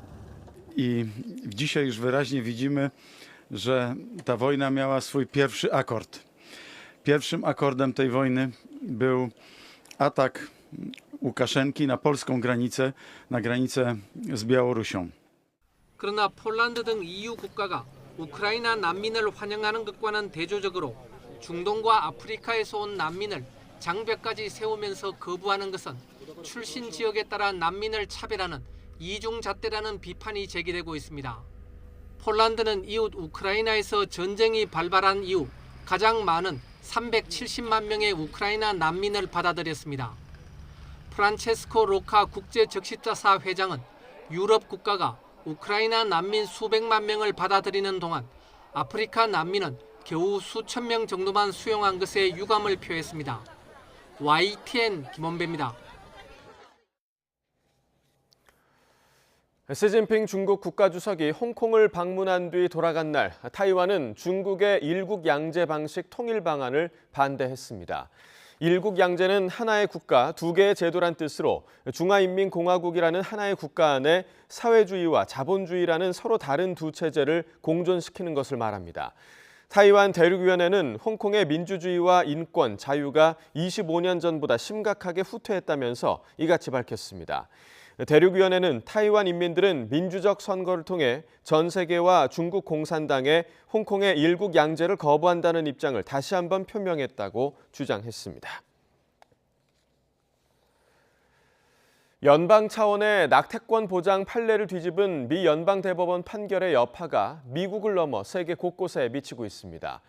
I dzisiaj już wyraźnie widzimy, że ta wojna miała swój pierwszy akord. Pierwszym akordem tej wojny był atak Łukaszenki na polską granicę, na granicę z Białorusią. 그러나 폴란드 등 EU 국가가 우크라이나 난민을 환영하는 것과는 대조적으로 중동과 아프리카에서 온 난민을 장벽까지 세우면서 거부하는 것은 출신 지역에 따라 난민을 차별하는 이중잣대라는 비판이 제기되고 있습니다. 폴란드는 이웃 우크라이나에서 전쟁이 발발한 이후 가장 많은 370만 명의 우크라이나 난민을 받아들였습니다. 프란체스코 로카 국제적십자사 회장은 유럽 국가가 우크라이나 난민 수백만 명을 받아들이는 동안 아프리카 난민은 겨우 수천 명 정도만 수용한 것에 유감을 표했습니다. YTN 김원배입니다. 시진핑 중국 국가주석이 홍콩을 방문한 뒤 돌아간 날, 타이완은 중국의 일국양제 방식 통일 방안을 반대했습니다. 일국양제는 하나의 국가, 두 개의 제도란 뜻으로 중화인민공화국이라는 하나의 국가 안에 사회주의와 자본주의라는 서로 다른 두 체제를 공존시키는 것을 말합니다. 타이완 대륙위원회는 홍콩의 민주주의와 인권, 자유가 25년 전보다 심각하게 후퇴했다면서 이같이 밝혔습니다. 대륙위원회는 타이완 인민들은 민주적 선거를 통해 전 세계와 중국 공산당의 홍콩의 일국 양제를 거부한다는 입장을 다시 한번 표명했다고 주장했습니다. 연방 차원의 낙태권 보장 판례를 뒤집은 미 연방대법원 판결의 여파가 미국을 넘어 세계 곳곳에 미치고 있습니다.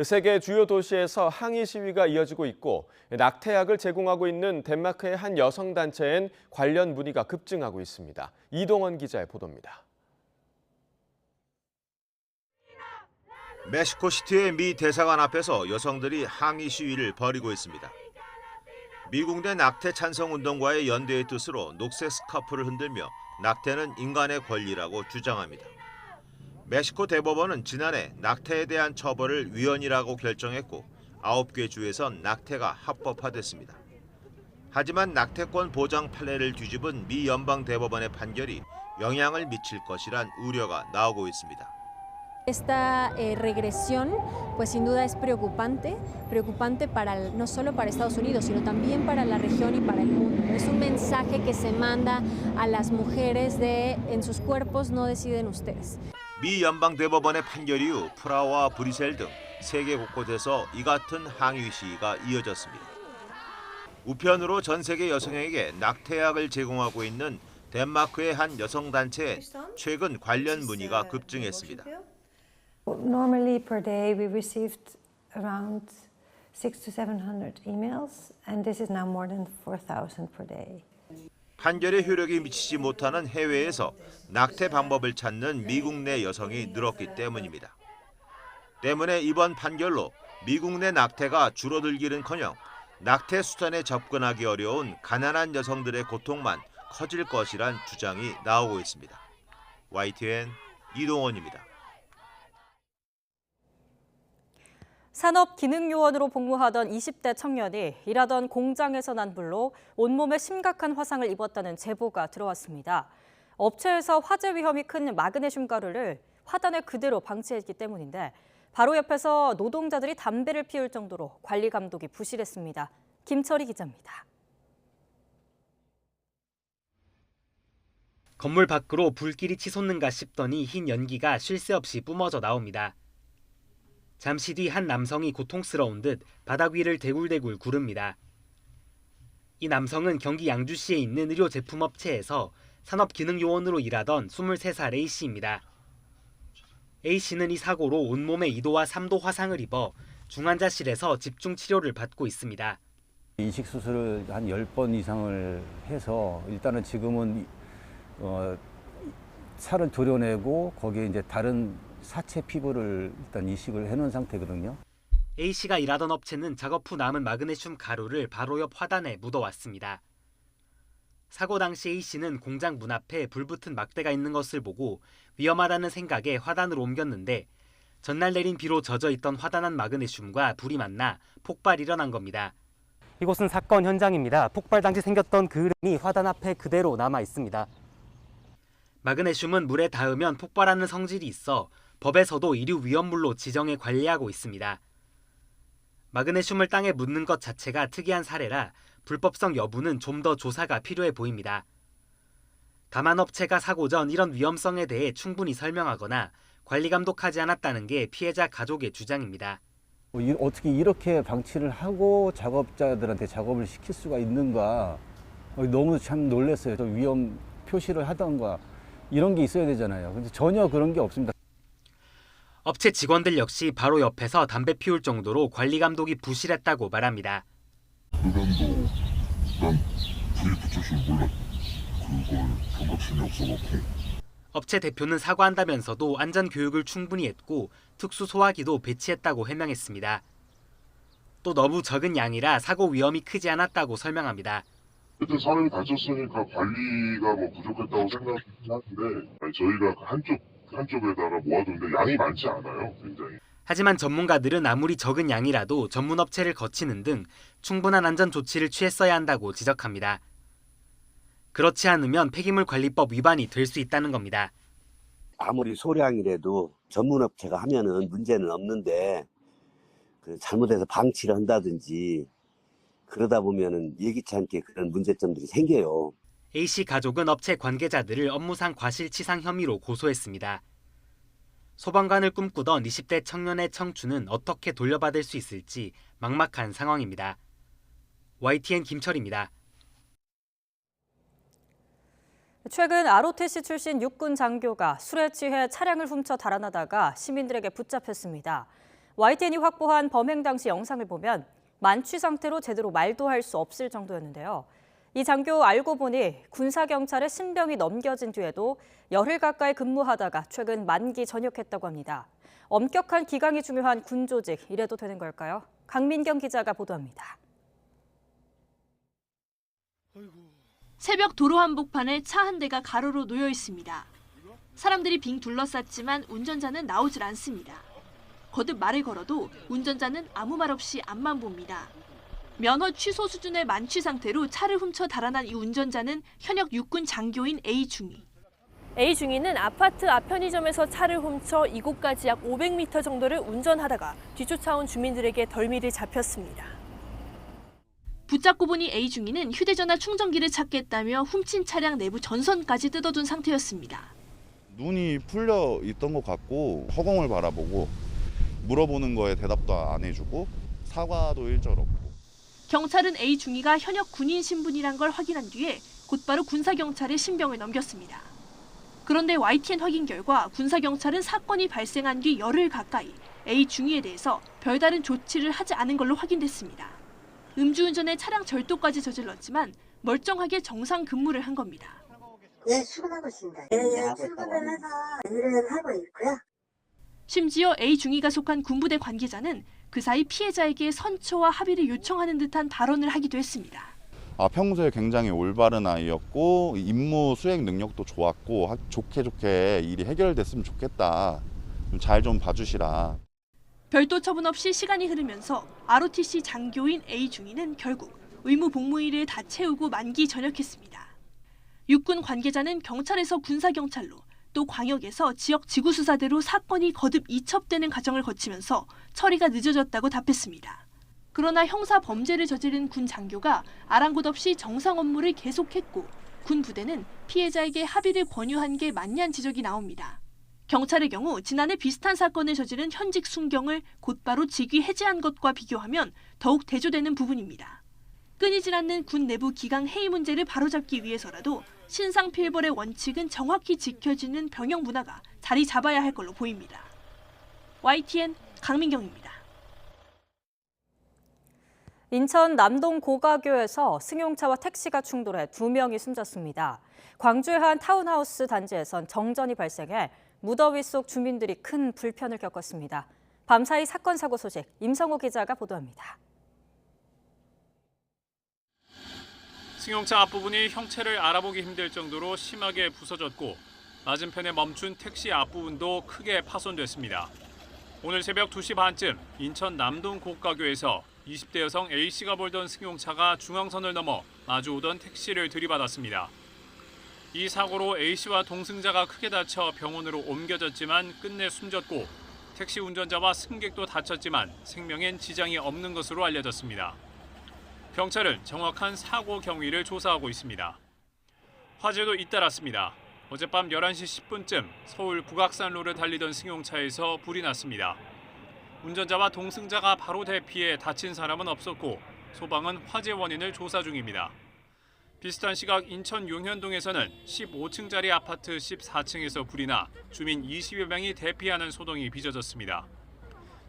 세계 주요 도시에서 항의 시위가 이어지고 있고 낙태약을 제공하고 있는 덴마크의 한 여성단체엔 관련 문의가 급증하고 있습니다. 이동원 기자의 보도입니다. 멕시코시티의 미 대사관 앞에서 여성들이 항의 시위를 벌이고 있습니다. 미국 내 낙태 찬성 운동과의 연대의 뜻으로 녹색 스카프를 흔들며 낙태는 인간의 권리라고 주장합니다. 멕시코 대법원은 지난해 낙태에 대한 처벌을 위헌이라고 결정했고 9개 주에선 낙태가 합법화됐습니다. 하지만 낙태권 보장 판례를 뒤집은 미 연방 대법원의 판결이 영향을 미칠 것이란 우려가 나오고 있습니다. Esta regresión, pues sin duda es preocupante no solo para Estados Unidos, sino también para la región y para el mundo. Es un mensaje que se manda a las mujeres de en sus cuerpos no deciden ustedes. 미 연방 대법원의 판결 이후 프라하와 브뤼셀 등 세계 곳곳에서 이 같은 항의 시위가 이어졌습니다. 우편으로 전 세계 여성에게 낙태약을 제공하고 있는 덴마크의 한 여성단체에 최근 관련 문의가 급증했습니다. Normally per day we received around 600 to 700 emails, and this is now more than 4,000 per day. 판결의 효력이 미치지 못하는 해외에서 낙태 방법을 찾는 미국 내 여성이 늘었기 때문입니다. 때문에 이번 판결로 미국 내 낙태가 줄어들기는커녕 낙태 수단에 접근하기 어려운 가난한 여성들의 고통만 커질 것이란 주장이 나오고 있습니다. YTN 이동원입니다. 산업기능요원으로 복무하던 20대 청년이 일하던 공장에서 난 불로 온몸에 심각한 화상을 입었다는 제보가 들어왔습니다. 업체에서 화재 위험이 큰 마그네슘 가루를 화단에 그대로 방치했기 때문인데 바로 옆에서 노동자들이 담배를 피울 정도로 관리 감독이 부실했습니다. 김철희 기자입니다. 건물 밖으로 불길이 치솟는가 싶더니 흰 연기가 쉴 새 없이 뿜어져 나옵니다. 잠시 뒤 한 남성이 고통스러운 듯 바닥 위를 대굴대굴 구릅니다. 이 남성은 경기 양주시에 있는 의료제품업체에서 산업기능요원으로 일하던 23살 A씨입니다. A씨는 이 사고로 온몸에 2도와 3도 화상을 입어 중환자실에서 집중치료를 받고 있습니다. 이식 수술을 한 10번 이상을 해서 일단은 지금은 살을 도려내고 거기에 이제 다른 사체 피부를 일단 이식을 해놓은 상태거든요. A씨가 일하던 업체는 작업 후 남은 마그네슘 가루를 바로 옆 화단에 묻어왔습니다. 사고 당시 A씨는 공장 문 앞에 불붙은 막대가 있는 것을 보고 위험하다는 생각에 화단으로 옮겼는데 전날 내린 비로 젖어 있던 화단 안 마그네슘과 불이 만나 폭발이 일어난 겁니다. 이곳은 사건 현장입니다. 폭발 당시 생겼던 그름이 화단 앞에 그대로 남아 있습니다. 마그네슘은 물에 닿으면 폭발하는 성질이 있어 법에서도 이류 위험물로 지정해 관리하고 있습니다. 마그네슘을 땅에 묻는 것 자체가 특이한 사례라 불법성 여부는 좀 더 조사가 필요해 보입니다. 다만 업체가 사고 전 이런 위험성에 대해 충분히 설명하거나 관리 감독하지 않았다는 게 피해자 가족의 주장입니다. 어떻게 이렇게 방치를 하고 작업자들한테 작업을 시킬 수가 있는가 너무 참 놀랐어요. 위험 표시를 하던가 이런 게 있어야 되잖아요. 근데 전혀 그런 게 없습니다. 업체 직원들 역시 바로 옆에서 담배 피울 정도로 관리 감독이 부실했다고 말합니다. 흡연도 난 불이 붙을 줄 몰랐. 그걸 경각심이 없어갖고. 업체 대표는 사과한다면서도 안전 교육을 충분히 했고 특수 소화기도 배치했다고 해명했습니다. 또 너무 적은 양이라 사고 위험이 크지 않았다고 설명합니다. 그때 사람이 다쳤으니까 관리가 부족했다고 생각하는데 저희가 한쪽에다가 모아두는데 양이 많지 않아요, 굉장히. 하지만 전문가들은 아무리 적은 양이라도 전문 업체를 거치는 등 충분한 안전 조치를 취했어야 한다고 지적합니다. 그렇지 않으면 폐기물관리법 위반이 될 수 있다는 겁니다. 아무리 소량이라도 전문업체가 하면은 문제는 없는데 잘못해서 방치를 한다든지 그러다 보면은 예기치 않게 그런 문제점들이 생겨요. A씨 가족은 업체 관계자들을 업무상 과실치상 혐의로 고소했습니다. 소방관을 꿈꾸던 20대 청년의 청춘은 어떻게 돌려받을 수 있을지 막막한 상황입니다. YTN 김철입니다. 최근 ROTC 출신 육군 장교가 술에 취해 차량을 훔쳐 달아나다가 시민들에게 붙잡혔습니다. YTN이 확보한 범행 당시 영상을 보면 만취 상태로 제대로 말도 할 수 없을 정도였는데요. 이 장교 알고 보니 군사경찰에 신병이 넘겨진 뒤에도 열흘 가까이 근무하다가 최근 만기 전역했다고 합니다. 엄격한 기강이 중요한 군조직, 이래도 되는 걸까요? 강민경 기자가 보도합니다. 새벽 도로 한복판에 차 한 대가 가로로 놓여 있습니다. 사람들이 빙 둘러쌌지만 운전자는 나오질 않습니다. 거듭 말을 걸어도 운전자는 아무 말 없이 앞만 봅니다. 면허 취소 수준의 만취 상태로 차를 훔쳐 달아난 이 운전자는 현역 육군 장교인 A중위. A중위는 아파트 앞 편의점에서 차를 훔쳐 이곳까지 약 500m 정도를 운전하다가 뒤쫓아온 주민들에게 덜미를 잡혔습니다. 붙잡고 보니 A중위는 휴대전화 충전기를 찾겠다며 훔친 차량 내부 전선까지 뜯어둔 상태였습니다. 눈이 풀려 있던 것 같고 허공을 바라보고 물어보는 거에 대답도 안 해주고 사과도 일절 없고. 경찰은 A중위가 현역 군인 신분이란 걸 확인한 뒤에 곧바로 군사경찰에 신병을 넘겼습니다. 그런데 YTN 확인 결과 군사경찰은 사건이 발생한 뒤 열흘 가까이 A중위에 대해서 별다른 조치를 하지 않은 걸로 확인됐습니다. 음주운전에 차량 절도까지 저질렀지만 멀쩡하게 정상 근무를 한 겁니다. 네, 출근하고 있습니다. 네, 출근을 해서 일을 하고 있고요. 심지어 A중위가 속한 군부대 관계자는 그 사이 피해자에게 선처와 합의를 요청하는 듯한 발언을 하기도 했습니다. 평소에 굉장히 올바른 아이였고 임무 수행 능력도 좋았고 좋게 일이 해결됐으면 좋겠다. 잘 좀 봐주시라. 별도 처분 없이 시간이 흐르면서 ROTC 장교인 A중위는 결국 의무 복무일을 다 채우고 만기 전역했습니다. 육군 관계자는 경찰에서 군사경찰로 또 광역에서 지역 지구수사대로 사건이 거듭 이첩되는 과정을 거치면서 처리가 늦어졌다고 답했습니다. 그러나 형사 범죄를 저지른 군 장교가 아랑곳 없이 정상 업무를 계속했고 군 부대는 피해자에게 합의를 권유한 게 맞냐는 지적이 나옵니다. 경찰의 경우 지난해 비슷한 사건을 저지른 현직 순경을 곧바로 직위 해제한 것과 비교하면 더욱 대조되는 부분입니다. 끊이질 않는 군 내부 기강 해이 문제를 바로잡기 위해서라도 신상필벌의 원칙은 정확히 지켜지는 병영 문화가 자리 잡아야 할 걸로 보입니다. YTN 강민경입니다. 인천 남동 고가교에서 승용차와 택시가 충돌해 2명이 숨졌습니다. 광주의 한 타운하우스 단지에선 정전이 발생해 무더위 속 주민들이 큰 불편을 겪었습니다. 밤사이 사건 사고 소식 임성호 기자가 보도합니다. 승용차 앞부분이 형체를 알아보기 힘들 정도로 심하게 부서졌고 맞은편에 멈춘 택시 앞부분도 크게 파손됐습니다. 오늘 새벽 2시 반쯤 인천 남동 고가교에서 20대 여성 A씨가 몰던 승용차가 중앙선을 넘어 마주오던 택시를 들이받았습니다. 이 사고로 A씨와 동승자가 크게 다쳐 병원으로 옮겨졌지만 끝내 숨졌고 택시 운전자와 승객도 다쳤지만 생명엔 지장이 없는 것으로 알려졌습니다. 경찰은 정확한 사고 경위를 조사하고 있습니다. 화재도 잇따랐습니다. 어젯밤 11시 10분쯤 서울 북악산로를 달리던 승용차에서 불이 났습니다. 운전자와 동승자가 바로 대피해 다친 사람은 없었고 소방은 화재 원인을 조사 중입니다. 비슷한 시각 인천 용현동에서는 15층짜리 아파트 14층에서 불이 나 주민 20여 명이 대피하는 소동이 빚어졌습니다.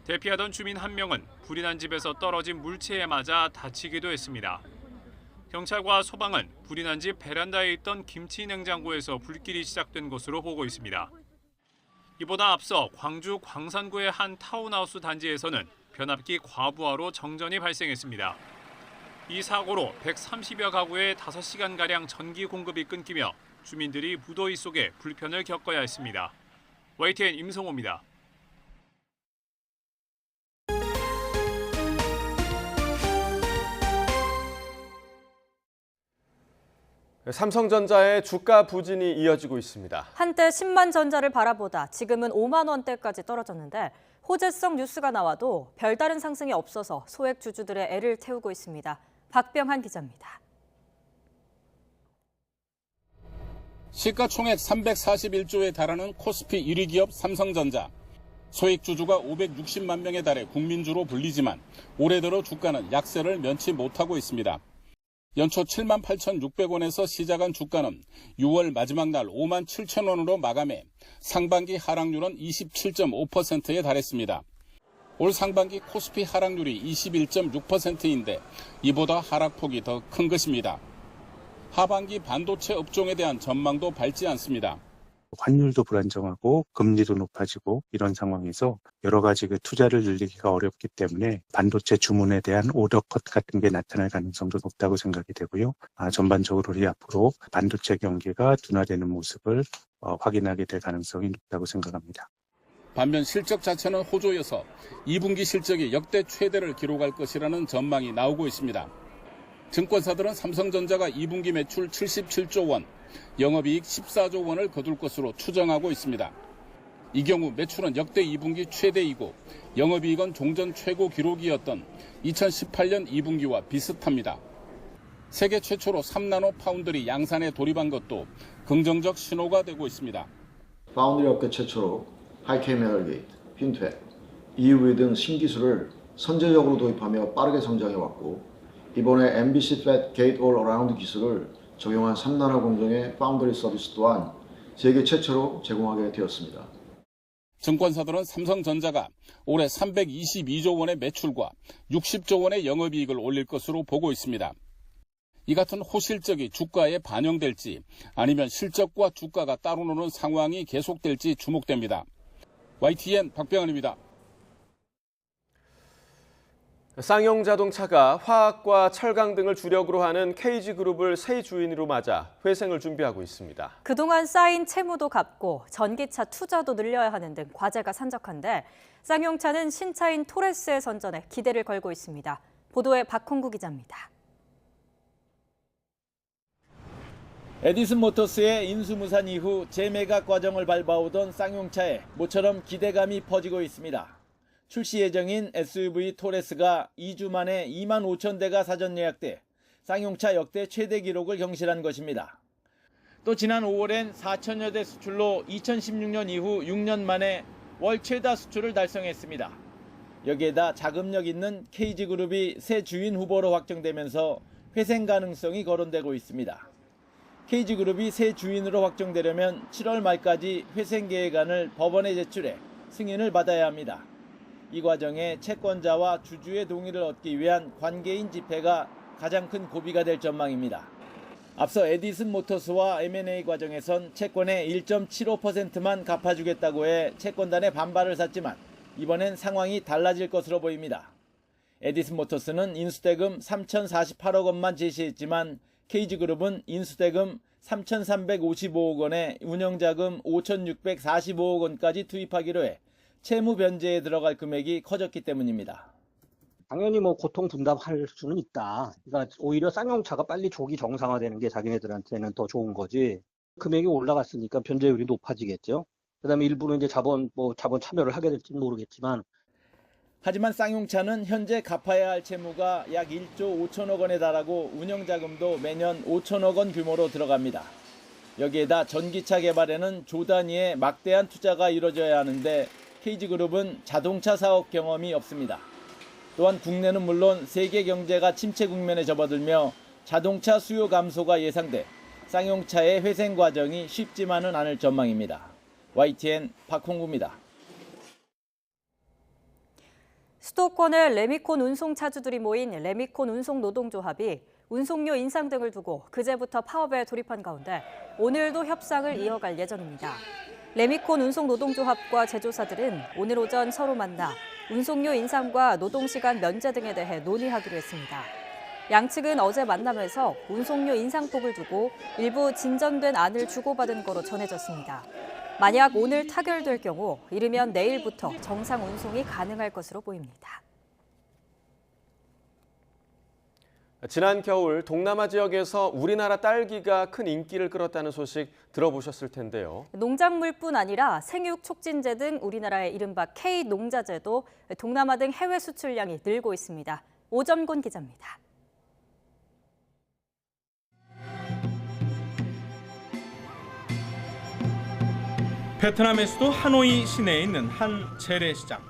대피하던 주민 한 명은 불이 난 집에서 떨어진 물체에 맞아 다치기도 했습니다. 경찰과 소방은 불이 난 집 베란다에 있던 김치 냉장고에서 불길이 시작된 것으로 보고 있습니다. 이보다 앞서 광주 광산구의 한 타운하우스 단지에서는 변압기 과부하로 정전이 발생했습니다. 이 사고로 130여 가구에 5시간가량 전기 공급이 끊기며 주민들이 무더위 속에 불편을 겪어야 했습니다. YTN 임성호입니다. 삼성전자의 주가 부진이 이어지고 있습니다. 한때 10만 전자를 바라보다 지금은 5만 원대까지 떨어졌는데 호재성 뉴스가 나와도 별다른 상승이 없어서 소액 주주들의 애를 태우고 있습니다. 박병한 기자입니다. 시가총액 341조에 달하는 코스피 1위 기업 삼성전자. 소액 주주가 560만 명에 달해 국민주로 불리지만 올해 들어 주가는 약세를 면치 못하고 있습니다. 연초 78,600원에서 시작한 주가는 6월 마지막 날 57,000원으로 마감해 상반기 하락률은 27.5%에 달했습니다. 올 상반기 코스피 하락률이 21.6%인데 이보다 하락폭이 더 큰 것입니다. 하반기 반도체 업종에 대한 전망도 밝지 않습니다. 환율도 불안정하고 금리도 높아지고 이런 상황에서 여러 가지 투자를 늘리기가 어렵기 때문에 반도체 주문에 대한 오더 컷 같은 게 나타날 가능성도 높다고 생각이 되고요. 전반적으로 우리 앞으로 반도체 경기가 둔화되는 모습을 확인하게 될 가능성이 높다고 생각합니다. 반면 실적 자체는 호조여서 2분기 실적이 역대 최대를 기록할 것이라는 전망이 나오고 있습니다. 증권사들은 삼성전자가 2분기 매출 77조 원, 영업이익 14조 원을 거둘 것으로 추정하고 있습니다. 이 경우 매출은 역대 2분기 최대이고 영업이익은 종전 최고 기록이었던 2018년 2분기와 비슷합니다. 세계 최초로 3나노 파운드리 양산에 돌입한 것도 긍정적 신호가 되고 있습니다. 파운드리 업계 최초로 하이K 메탈 게이트, 핀텟, EUV 등 신기술을 선제적으로 도입하며 빠르게 성장해왔고 이번에 MBC FAT 게이트 올 어라운드 기술을 적용한 3나노 공정의 파운드리 서비스 또한 세계 최초로 제공하게 되었습니다. 증권사들은 삼성전자가 올해 322조 원의 매출과 60조 원의 영업이익을 올릴 것으로 보고 있습니다. 이 같은 호실적이 주가에 반영될지 아니면 실적과 주가가 따로 노는 상황이 계속될지 주목됩니다. YTN 박병환입니다. 쌍용 자동차가 화학과 철강 등을 주력으로 하는 KG그룹을 새 주인으로 맞아 회생을 준비하고 있습니다. 그동안 쌓인 채무도 갚고 전기차 투자도 늘려야 하는 등 과제가 산적한데 쌍용차는 신차인 토레스의 선전에 기대를 걸고 있습니다. 보도에 박홍구 기자입니다. 에디슨 모터스의 인수무산 이후 재매각 과정을 밟아오던 쌍용차에 모처럼 기대감이 퍼지고 있습니다. 출시 예정인 SUV 토레스가 2주 만에 2만 5천 대가 사전 예약돼 쌍용차 역대 최대 기록을 경신한 것입니다. 또 지난 5월엔 4천여 대 수출로 2016년 이후 6년 만에 월 최다 수출을 달성했습니다. 여기에다 자금력 있는 KG그룹이 새 주인 후보로 확정되면서 회생 가능성이 거론되고 있습니다. KG그룹이 새 주인으로 확정되려면 7월 말까지 회생 계획안을 법원에 제출해 승인을 받아야 합니다. 이 과정에 채권자와 주주의 동의를 얻기 위한 관계인 집회가 가장 큰 고비가 될 전망입니다. 앞서 에디슨 모터스와 M&A 과정에선 채권의 1.75%만 갚아주겠다고 해 채권단의 반발을 샀지만 이번엔 상황이 달라질 것으로 보입니다. 에디슨 모터스는 인수대금 3,048억 원만 제시했지만 KG그룹은 인수대금 3,355억 원에 운영자금 5,645억 원까지 투입하기로 해 채무 변제에 들어갈 금액이 커졌기 때문입니다. 당연히 뭐 고통 분담할 수는 있다. 그러니까 오히려 쌍용차가 빨리 조기 정상화되는 게 자기네들한테는 더 좋은 거지. 금액이 올라갔으니까 변제율이 높아지겠죠. 그다음에 일부는 이제 자본 참여를 하게 될지는 모르겠지만. 하지만 쌍용차는 현재 갚아야 할 채무가 약 1조 5천억 원에 달하고 운영자금도 매년 5천억 원 규모로 들어갑니다. 여기에다 전기차 개발에는 조 단위의 막대한 투자가 이뤄져야 하는데 KG그룹은 자동차 사업 경험이 없습니다. 또한 국내는 물론 세계 경제가 침체 국면에 접어들며 자동차 수요 감소가 예상돼 쌍용차의 회생 과정이 쉽지만은 않을 전망입니다. YTN 박홍구입니다. 수도권의 레미콘 운송차주들이 모인 레미콘 운송노동조합이 운송료 인상 등을 두고 그제부터 파업에 돌입한 가운데 오늘도 협상을 이어갈 예정입니다. 레미콘 운송노동조합과 제조사들은 오늘 오전 서로 만나 운송료 인상과 노동시간 면제 등에 대해 논의하기로 했습니다. 양측은 어제 만남에서 운송료 인상폭을 두고 일부 진전된 안을 주고받은 거로 전해졌습니다. 만약 오늘 타결될 경우 이르면 내일부터 정상 운송이 가능할 것으로 보입니다. 지난 겨울 동남아 지역에서 우리나라 딸기가 큰 인기를 끌었다는 소식 들어보셨을 텐데요. 농작물뿐 아니라 생육 촉진제 등 우리나라의 이른바 K농자재도 동남아 등 해외 수출량이 늘고 있습니다. 오점곤 기자입니다. 베트남의 수도 하노이 시내에 있는 한 재래시장.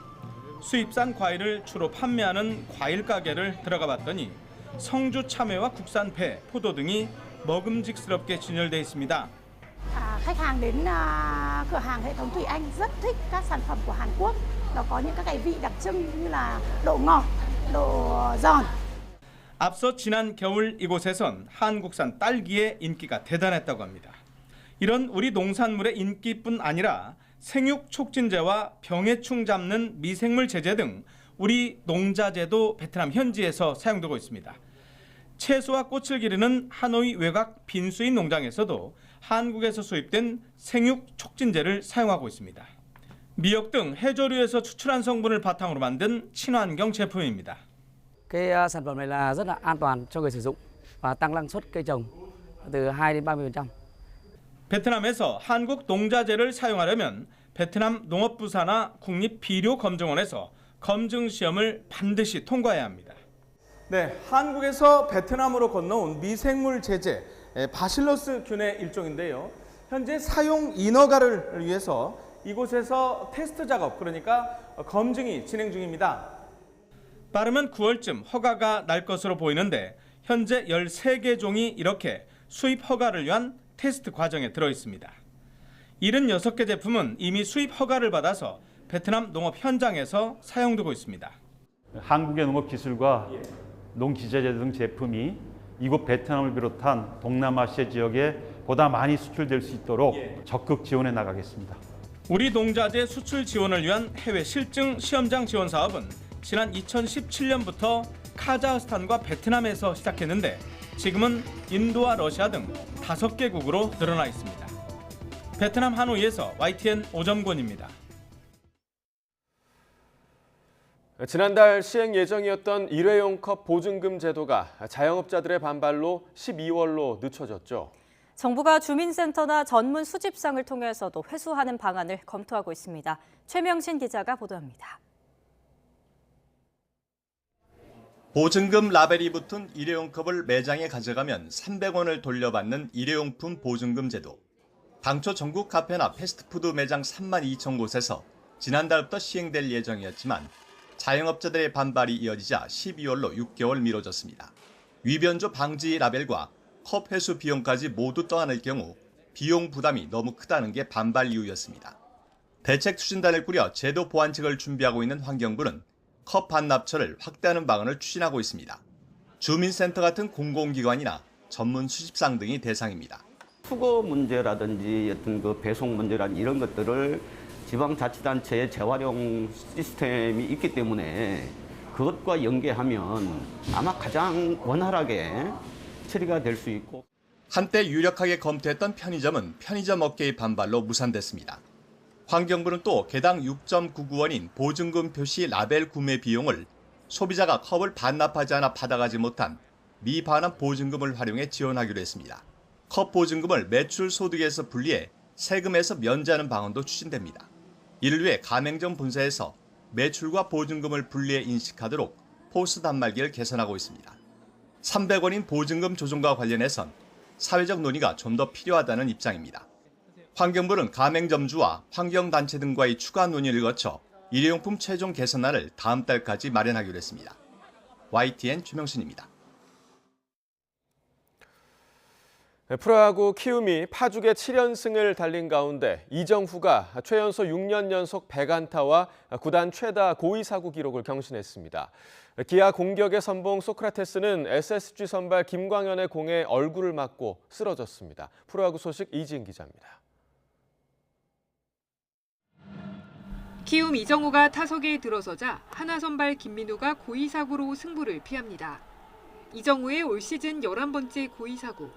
수입산 과일을 주로 판매하는 과일 가게를 들어가 봤더니 성주 참외와 국산 배, 포도 등이 먹음직스럽게 진열돼 있습니다. Khách hàng đến cửa hàng hệ thống Thủy Anh rất thích các sản phẩm của Hàn Quốc. Nó có những các cái vị đặc trưng như là độ ngọt, độ giòn. 앞서 지난 겨울 이곳에선 한국산 딸기의 인기가 대단했다고 합니다. 이런 우리 농산물의 인기뿐 아니라 생육 촉진제와 병해충 잡는 미생물 제제 등 우리 농자재도 베트남 현지에서 사용되고 있습니다. 채소와 꽃을 기르는 하노이 외곽 빈수인 농장에서도 한국에서 수입된 생육 촉진제를 사용하고 있습니다. 미역 등 해조류에서 추출한 성분을 바탕으로 만든 친환경 제품입니다. Cái sản phẩm này là rất là an toàn cho người sử dụng và tăng năng suất cây trồng từ 2 đến 30%. 베트남에서 한국 농자재를 사용하려면 베트남 농업부사나 국립비료검증원에서 검증 시험을 반드시 통과해야 합니다. 네, 한국에서 베트남으로 건너온 미생물 제제 바실러스균의 일종인데요. 현재 사용 인허가를 위해서 이곳에서 테스트 작업, 그러니까 검증이 진행 중입니다. 빠르면 9월쯤 허가가 날 것으로 보이는데 현재 13개 종이 이렇게 수입 허가를 위한 테스트 과정에 들어 있습니다. 76개 제품은 이미 수입 허가를 받아서 베트남 농업 현장에서 사용되고 있습니다. 한국의 농업 기술과 농기자재 등 제품이 이곳 베트남을 비롯한 동남아시아 지역에 보다 많이 수출될 수 있도록 적극 지원해 나가겠습니다. 우리 농자재 수출 지원을 위한 해외 실증 시험장 지원 사업은 지난 2017년부터 카자흐스탄과 베트남에서 시작했는데 지금은 인도와 러시아 등 5개국으로 늘어나 있습니다. 베트남 하노이에서 YTN 오점곤입니다. 지난달 시행 예정이었던 일회용 컵 보증금 제도가 자영업자들의 반발로 12월로 늦춰졌죠. 정부가 주민센터나 전문 수집상을 통해서도 회수하는 방안을 검토하고 있습니다. 최명신 기자가 보도합니다. 보증금 라벨이 붙은 일회용 컵을 매장에 가져가면 300원을 돌려받는 일회용품 보증금 제도. 당초 전국 카페나 패스트푸드 매장 32,000곳에서 지난달부터 시행될 예정이었지만 자영업자들의 반발이 이어지자 12월로 6개월 미뤄졌습니다. 위변조 방지 라벨과 컵 회수 비용까지 모두 떠안을 경우 비용 부담이 너무 크다는 게 반발 이유였습니다. 대책 추진단을 꾸려 제도 보완책을 준비하고 있는 환경부는 컵 반납처를 확대하는 방안을 추진하고 있습니다. 주민센터 같은 공공기관이나 전문 수집상 등이 대상입니다. 수거 문제라든지 어떤 그 배송 문제라든지 이런 것들을 지방자치단체의 재활용 시스템이 있기 때문에 그것과 연계하면 아마 가장 원활하게 처리가 될 수 있고. 한때 유력하게 검토했던 편의점은 편의점 업계의 반발로 무산됐습니다. 환경부는 또 개당 6.99원인 보증금 표시 라벨 구매 비용을 소비자가 컵을 반납하지 않아 받아가지 못한 미반환 보증금을 활용해 지원하기로 했습니다. 컵 보증금을 매출 소득에서 분리해 세금에서 면제하는 방안도 추진됩니다. 이를 위해 가맹점 본사에서 매출과 보증금을 분리해 인식하도록 포스 단말기를 개선하고 있습니다. 300원인 보증금 조정과 관련해선 사회적 논의가 좀 더 필요하다는 입장입니다. 환경부는 가맹점주와 환경단체 등과의 추가 논의를 거쳐 일회용품 최종 개선안을 다음 달까지 마련하기로 했습니다. YTN 최명순입니다. 프로야구 키움이 파죽의 7연승을 달린 가운데 이정후가 최연소 6년 연속 100안타와 구단 최다 고의사구 기록을 경신했습니다. 기아 공격의 선봉 소크라테스는 SSG 선발 김광현의 공에 얼굴을 맞고 쓰러졌습니다. 프로야구 소식 이지은 기자입니다. 키움 이정후가 타석에 들어서자 하나 선발 김민우가 고의사구로 승부를 피합니다. 이정후의 올 시즌 11번째 고의사구.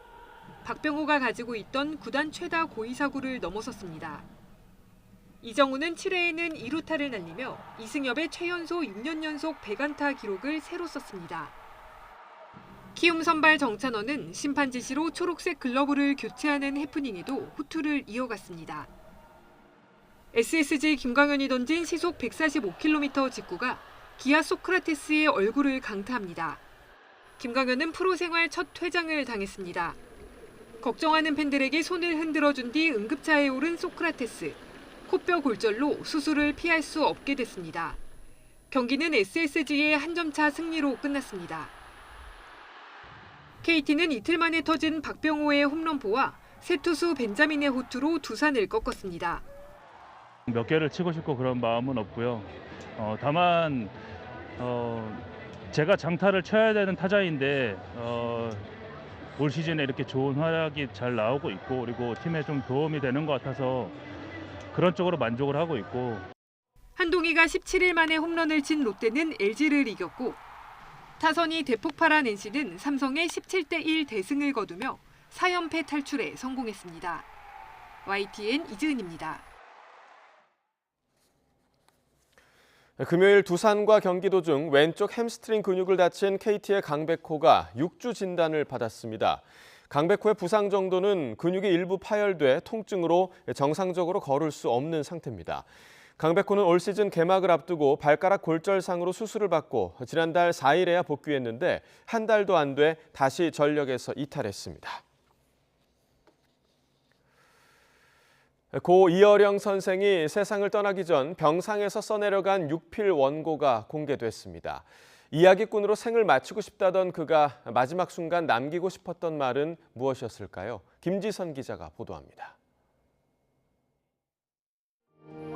박병호가 가지고 있던 구단 최다 고의사구를 넘어섰습니다. 이정후는 7회에는 2루타를 날리며 이승엽의 최연소 6년 연속 100안타 기록을 새로 썼습니다. 키움 선발 정찬원은 심판 지시로 초록색 글러브를 교체하는 해프닝에도 호투를 이어갔습니다. SSG 김광현이 던진 시속 145km 직구가 기아 소크라테스의 얼굴을 강타합니다. 김광현은 프로 생활 첫 퇴장을 당했습니다. 걱정하는 팬들에게 손을 흔들어준 뒤 응급차에 오른 소크라테스. 코뼈 골절로 수술을 피할 수 없게 됐습니다. 경기는 SSG의 한 점차 승리로 끝났습니다. KT는 이틀 만에 터진 박병호의 홈런포와 새 투수 벤자민의 호투로 두산을 꺾었습니다. 몇 개를 치고 싶고 그런 마음은 없고요. 다만 제가 장타를 쳐야 되는 타자인데 올 시즌에 이렇게 좋은 활약이 잘 나오고 있고 그리고 팀에 좀 도움이 되는 것 같아서 그런 쪽으로 만족을 하고 있고. 한동희가 17일 만에 홈런을 친 롯데는 LG를 이겼고 타선이 대폭발한 NC는 삼성의 17대1 대승을 거두며 4연패 탈출에 성공했습니다. YTN 이지은입니다. 금요일 두산과 경기 도중 왼쪽 햄스트링 근육을 다친 KT의 강백호가 6주 진단을 받았습니다. 강백호의 부상 정도는 근육이 일부 파열돼 통증으로 정상적으로 걸을 수 없는 상태입니다. 강백호는 올 시즌 개막을 앞두고 발가락 골절상으로 수술을 받고 지난달 4일에야 복귀했는데 한 달도 안 돼 다시 전력에서 이탈했습니다. 고 이어령 선생이 세상을 떠나기 전 병상에서 써내려간 육필 원고가 공개됐습니다. 이야기꾼으로 생을 마치고 싶다던 그가 마지막 순간 남기고 싶었던 말은 무엇이었을까요? 김지선 기자가 보도합니다.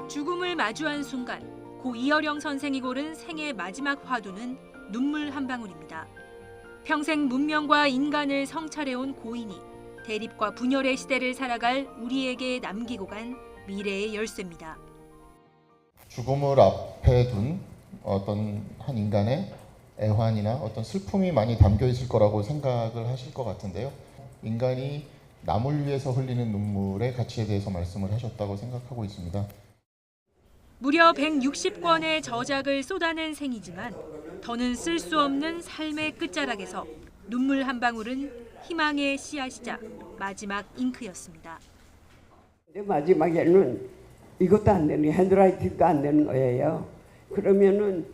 죽음을 마주한 순간 고 이어령 선생이 고른 생의 마지막 화두는 눈물 한 방울입니다. 평생 문명과 인간을 성찰해온 고인이 대립과 분열의 시대를 살아갈 우리에게 남기고 간 미래의 열쇠입니다. 죽음을 앞에 둔 어떤 한 인간의 애환이나 어떤 슬픔이 많이 담겨 있을 거라고 생각을 하실 것 같은데요. 인간이 남을 위해서 흘리는 눈물의 가치에 대해서 말씀을 하셨다고 생각하고 있습니다. 무려 160권의 저작을 쏟아낸 생이지만 더는 쓸 수 없는 삶의 끝자락에서 눈물 한 방울은 희망의 씨앗이자 마지막 잉크였습니다. 마지막에는 이것도 안 되는, 핸드라이팅도 안 되는 거예요. 그러면은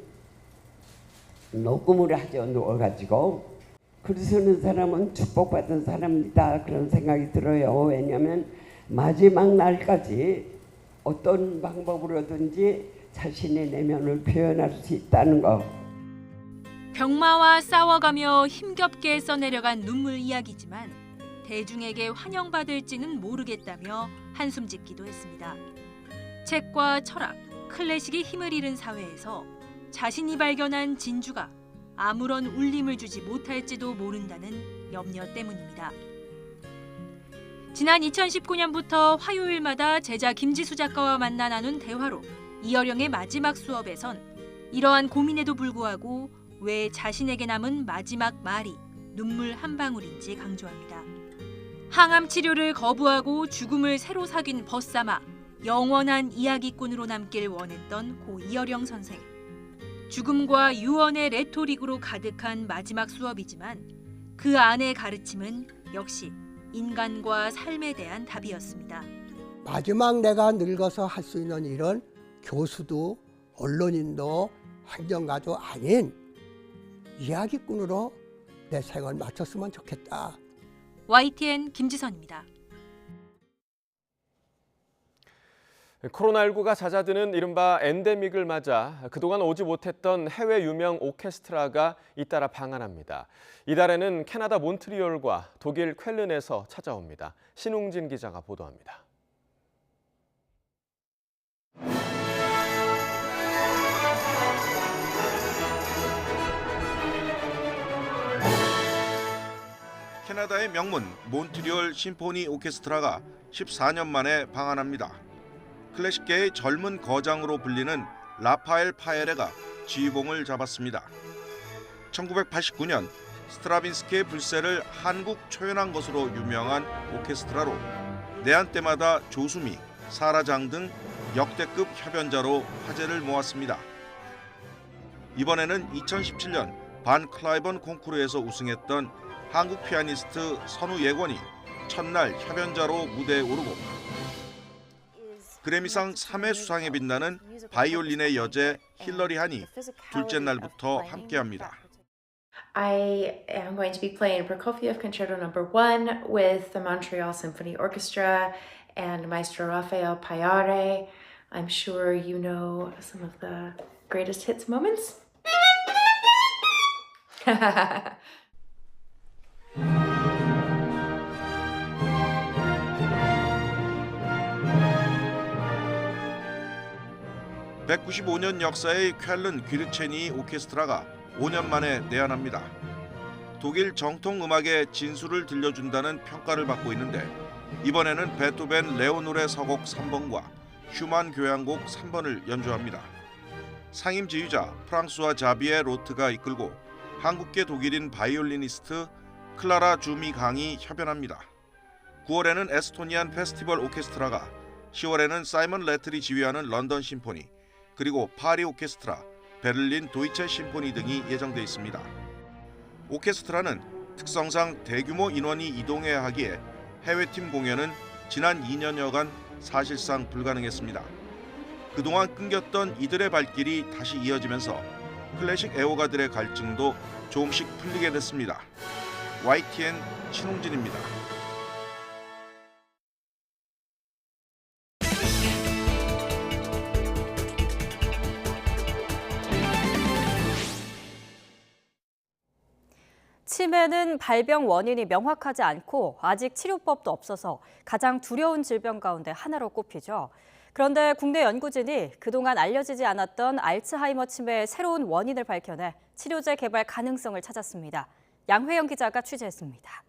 녹음을 하죠, 누워가지고. 글 쓰는 사람은 축복받은 사람이다, 그런 생각이 들어요. 왜냐하면 마지막 날까지 어떤 방법으로든지 자신의 내면을 표현할 수 있다는 거. 병마와 싸워가며 힘겹게 써내려간 눈물 이야기지만 대중에게 환영받을지는 모르겠다며 한숨 짓기도 했습니다. 가책과 철학, 클래식이 힘을 잃은 사회에서 자신이 발견한 진주가 아무런 울림을 주지 못할지도 모른다는 염려 때문입니다. 지난 2019년부터 화요일마다 제자 김지수 작가와 만나 나눈 대화로 이어령의 마지막 수업에선 이러한 고민에도 불구하고 왜 자신에게 남은 마지막 말이 눈물 한 방울인지 강조합니다. 항암 치료를 거부하고 죽음을 새로 사귄 벗삼아 영원한 이야기꾼으로 남길 원했던 고 이어령 선생. 죽음과 유언의 레토릭으로 가득한 마지막 수업이지만 그 안의 가르침은 역시 인간과 삶에 대한 답이었습니다. 마지막 내가 늙어서 할 수 있는 일은 교수도 언론인도 행정가도 아닌 이야기꾼으로 내 생을 마쳤으면 좋겠다. YTN 김지선입니다. 코로나19가 잦아드는 이른바 엔데믹을 맞아 그동안 오지 못했던 해외 유명 오케스트라가 잇따라 방한합니다. 이달에는 캐나다 몬트리올과 독일 쾰른에서 찾아옵니다. 신웅진 기자가 보도합니다. 캐나다의 명문 몬트리올 심포니 오케스트라가 14년 만에 방한합니다. 클래식계의 젊은 거장으로 불리는 라파엘 파에레가 지휘봉을 잡았습니다. 1989년 스트라빈스키의 불세를 한국 초연한 것으로 유명한 오케스트라로 내한 때마다 조수미, 사라장 등 역대급 협연자로 화제를 모았습니다. 이번에는 2017년 반 클라이번 콩쿠르에서 우승했던 한국 피아니스트 선우 예권이 첫날 협연자로 무대에 오르고 그래미상 3회 수상에 빛나는 바이올린의 여제 힐러리 한이 둘째 날부터 함께합니다. I am going to be playing Prokofiev Concerto No. 1 with the Montreal Symphony Orchestra and Maestro Rafael Payare. I'm sure you know some of the greatest hits moments. 195년 역사의 쾰른 귀르체니 오케스트라가 5년 만에 내한합니다. 독일 정통 음악의 진수를 들려준다는 평가를 받고 있는데 이번에는 베토벤 레오노레 서곡 3번과 슈만 교향곡 3번을 연주합니다. 상임 지휘자 프랑스와 자비에 로트가 이끌고 한국계 독일인 바이올리니스트 클라라 주미 강이 협연합니다. 9월에는 에스토니안 페스티벌 오케스트라가, 10월에는 사이먼 레틀이 지휘하는 런던 심포니, 그리고 파리 오케스트라, 베를린 도이체 심포니 등이 예정돼 있습니다. 오케스트라는 특성상 대규모 인원이 이동해야 하기에 해외팀 공연은 지난 2년여간 사실상 불가능했습니다. 그동안 끊겼던 이들의 발길이 다시 이어지면서 클래식 애호가들의 갈증도 조금씩 풀리게 됐습니다. YTN 신홍진입니다. 치매는 발병 원인이 명확하지 않고 아직 치료법도 없어서 가장 두려운 질병 가운데 하나로 꼽히죠. 그런데 국내 연구진이 그동안 알려지지 않았던 알츠하이머 치매의 새로운 원인을 밝혀내 치료제 개발 가능성을 찾았습니다. 양회영 기자가 취재했습니다.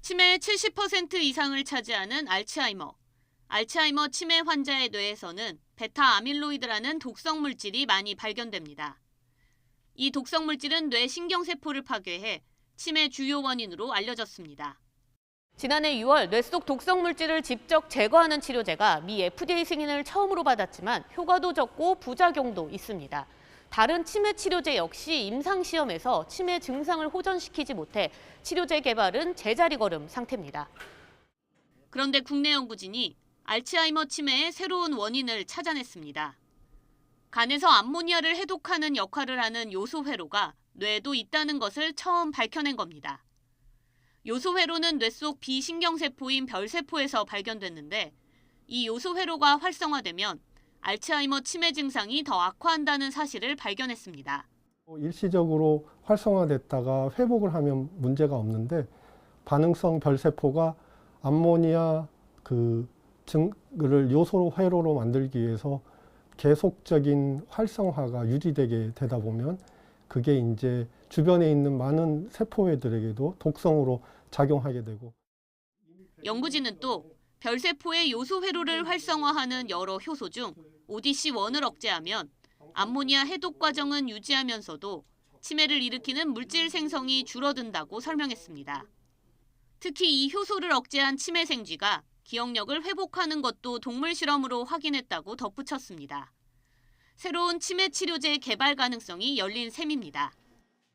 치매의 70% 이상을 차지하는 알츠하이머. 알츠하이머 치매 환자의 뇌에서는 베타 아밀로이드라는 독성 물질이 많이 발견됩니다. 이 독성 물질은 뇌 신경세포를 파괴해 치매 주요 원인으로 알려졌습니다. 지난해 6월 뇌 속 독성 물질을 직접 제거하는 치료제가 미 FDA 승인을 처음으로 받았지만 효과도 적고 부작용도 있습니다. 다른 치매 치료제 역시 임상시험에서 치매 증상을 호전시키지 못해 치료제 개발은 제자리 걸음 상태입니다. 그런데 국내 연구진이 알츠하이머 치매의 새로운 원인을 찾아냈습니다. 간에서 암모니아를 해독하는 역할을 하는 요소회로가 뇌에도 있다는 것을 처음 밝혀낸 겁니다. 요소회로는 뇌 속 비신경세포인 별세포에서 발견됐는데 이 요소회로가 활성화되면 알츠하이머 치매 증상이 더 악화한다는 사실을 발견했습니다. 일시적으로 활성화됐다가 회복을 하면 문제가 없는데 반응성 별세포가 암모니아 증을 요소 회로로 만들기 위해서 계속적인 활성화가 유지되게 되다 보면 그게 이제 주변에 있는 많은 세포회들에게도 독성으로 작용하게 되고. 연구진은 또 별세포의 요소 회로를 활성화하는 여러 효소 중 ODC1을 억제하면 암모니아 해독 과정은 유지하면서도 치매를 일으키는 물질 생성이 줄어든다고 설명했습니다. 특히 이 효소를 억제한 치매 생쥐가 기억력을 회복하는 것도 동물 실험으로 확인했다고 덧붙였습니다. 새로운 치매 치료제 개발 가능성이 열린 셈입니다.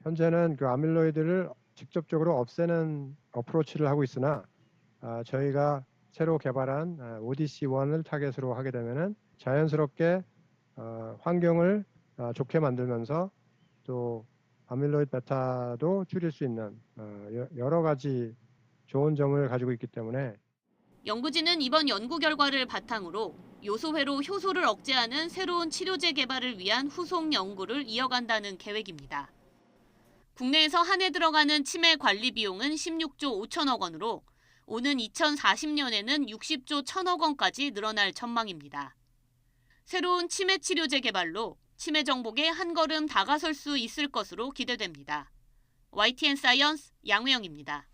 현재는 그 아밀로이드를 직접적으로 없애는 어프로치를 하고 있으나 저희가 새로 개발한 ODC1을 타겟으로 하게 되면은 자연스럽게 환경을 좋게 만들면서 또 아밀로이드 베타도 줄일 수 있는 여러 가지 좋은 점을 가지고 있기 때문에 연구진은 이번 연구 결과를 바탕으로 요소회로 효소를 억제하는 새로운 치료제 개발을 위한 후속 연구를 이어간다는 계획입니다. 국내에서 한 해 들어가는 치매 관리 비용은 16조 5천억 원으로 오는 2040년에는 60조 1천억 원까지 늘어날 전망입니다. 새로운 치매 치료제 개발로 치매 정복에 한 걸음 다가설 수 있을 것으로 기대됩니다. YTN 사이언스 양우영입니다.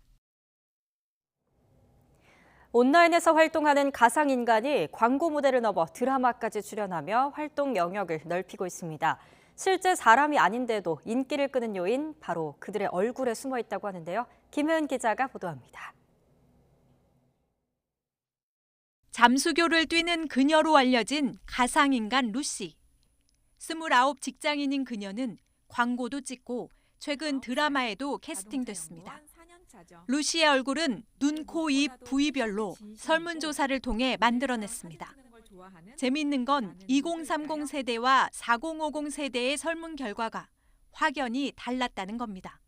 온라인에서 활동하는 가상인간이 광고 모델을 넘어 드라마까지 출연하며 활동 영역을 넓히고 있습니다. 실제 사람이 아닌데도 인기를 끄는 요인, 바로 그들의 얼굴에 숨어 있다고 하는데요. 김혜은 기자가 보도합니다. 잠수교를 뛰는 그녀로 알려진 가상인간 루시. 29 직장인인 그녀는 광고도 찍고 최근 드라마에도 캐스팅됐습니다. 루시의 얼굴은 눈, 코, 입 부위별로 설문조사를 통해 만들어냈습니다. 재미있는 건 2030 세대와 4050 세대의 설문 결과가 확연히 달랐다는 겁니다.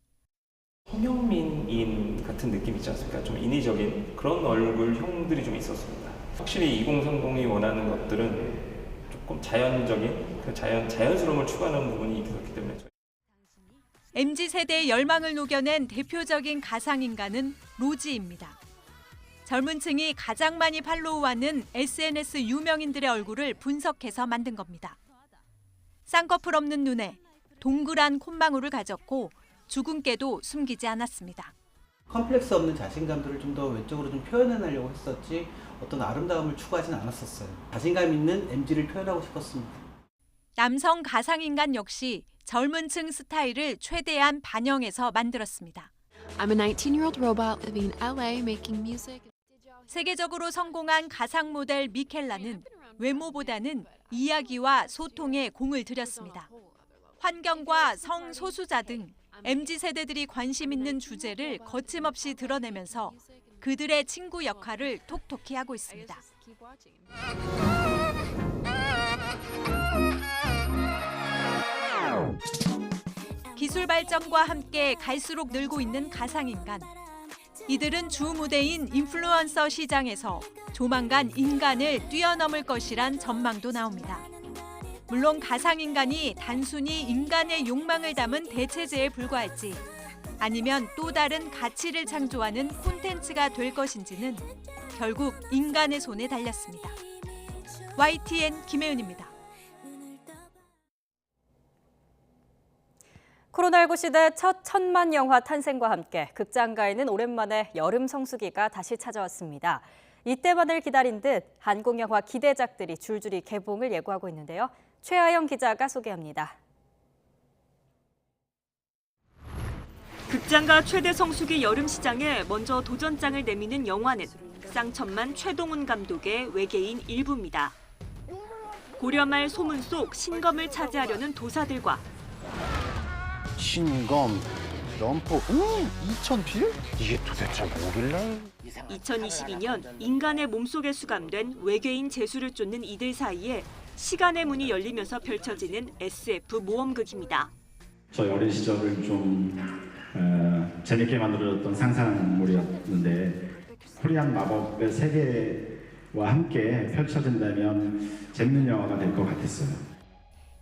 홍영민인 같은 느낌 있지 않습니까? 좀 인위적인 그런 얼굴형들이 좀 있었습니다. 확실히 2030이 원하는 것들은 조금 자연적인, 자연스러움을 추구하는 부분이 있었기 때문에 MZ세대의 열망을 녹여낸 대표적인 가상인간은 로지입니다. 젊은 층이 가장 많이 팔로우하는 SNS 유명인들의 얼굴을 분석해서 만든 겁니다. 쌍꺼풀 없는 눈에 동그란 콧망울을 가졌고 주근깨도 숨기지 않았습니다. 컴플렉스 없는 자신감들을 좀 더 외적으로 좀 표현해내려고 했었지 어떤 아름다움을 추구하진 않았었어요. 자신감 있는 MZ를 표현하고 싶었습니다. 남성 가상인간 역시 젊은 층 스타일을 최대한 반영해서 만들었습니다. I'm a 19-year-old robot living in LA making music. 세계적으로 성공한 가상 모델 미켈라는 외모보다는 이야기와 소통에 공을 들였습니다. 환경과 성소수자 등 MZ세대들이 관심 있는 주제를 거침없이 드러내면서 그들의 친구 역할을 톡톡히 하고 있습니다. 기술 발전과 함께 갈수록 늘고 있는 가상인간. 이들은 주 무대인 인플루언서 시장에서 조만간 인간을 뛰어넘을 것이란 전망도 나옵니다. 물론 가상인간이 단순히 인간의 욕망을 담은 대체제에 불과할지 아니면 또 다른 가치를 창조하는 콘텐츠가 될 것인지는 결국 인간의 손에 달렸습니다. YTN 김혜은입니다. 코로나19 시대 첫 천만 영화 탄생과 함께 극장가에는 오랜만에 여름 성수기가 다시 찾아왔습니다. 이때만을 기다린 듯 한국 영화 기대작들이 줄줄이 개봉을 예고하고 있는데요. 최하영 기자가 소개합니다. 극장가 최대 성수기 여름 시장에 먼저 도전장을 내미는 영화는 쌍천만 최동훈 감독의 외계인 일부입니다. 고려말 소문 속 신검을 차지하려는 도사들과 신검, 점프, 2000필? 이게 도대체 뭐길래? 2022년 인간의 몸속에 수감된 외계인 제수를 쫓는 이들 사이에 시간의 문이 열리면서 펼쳐지는 SF 모험극입니다. 저희 어린 시절을 좀 재밌게 만들어졌던 상상물이었는데 코리안 마법의 세계와 함께 펼쳐진다면 재밌는 영화가 될 것 같았어요.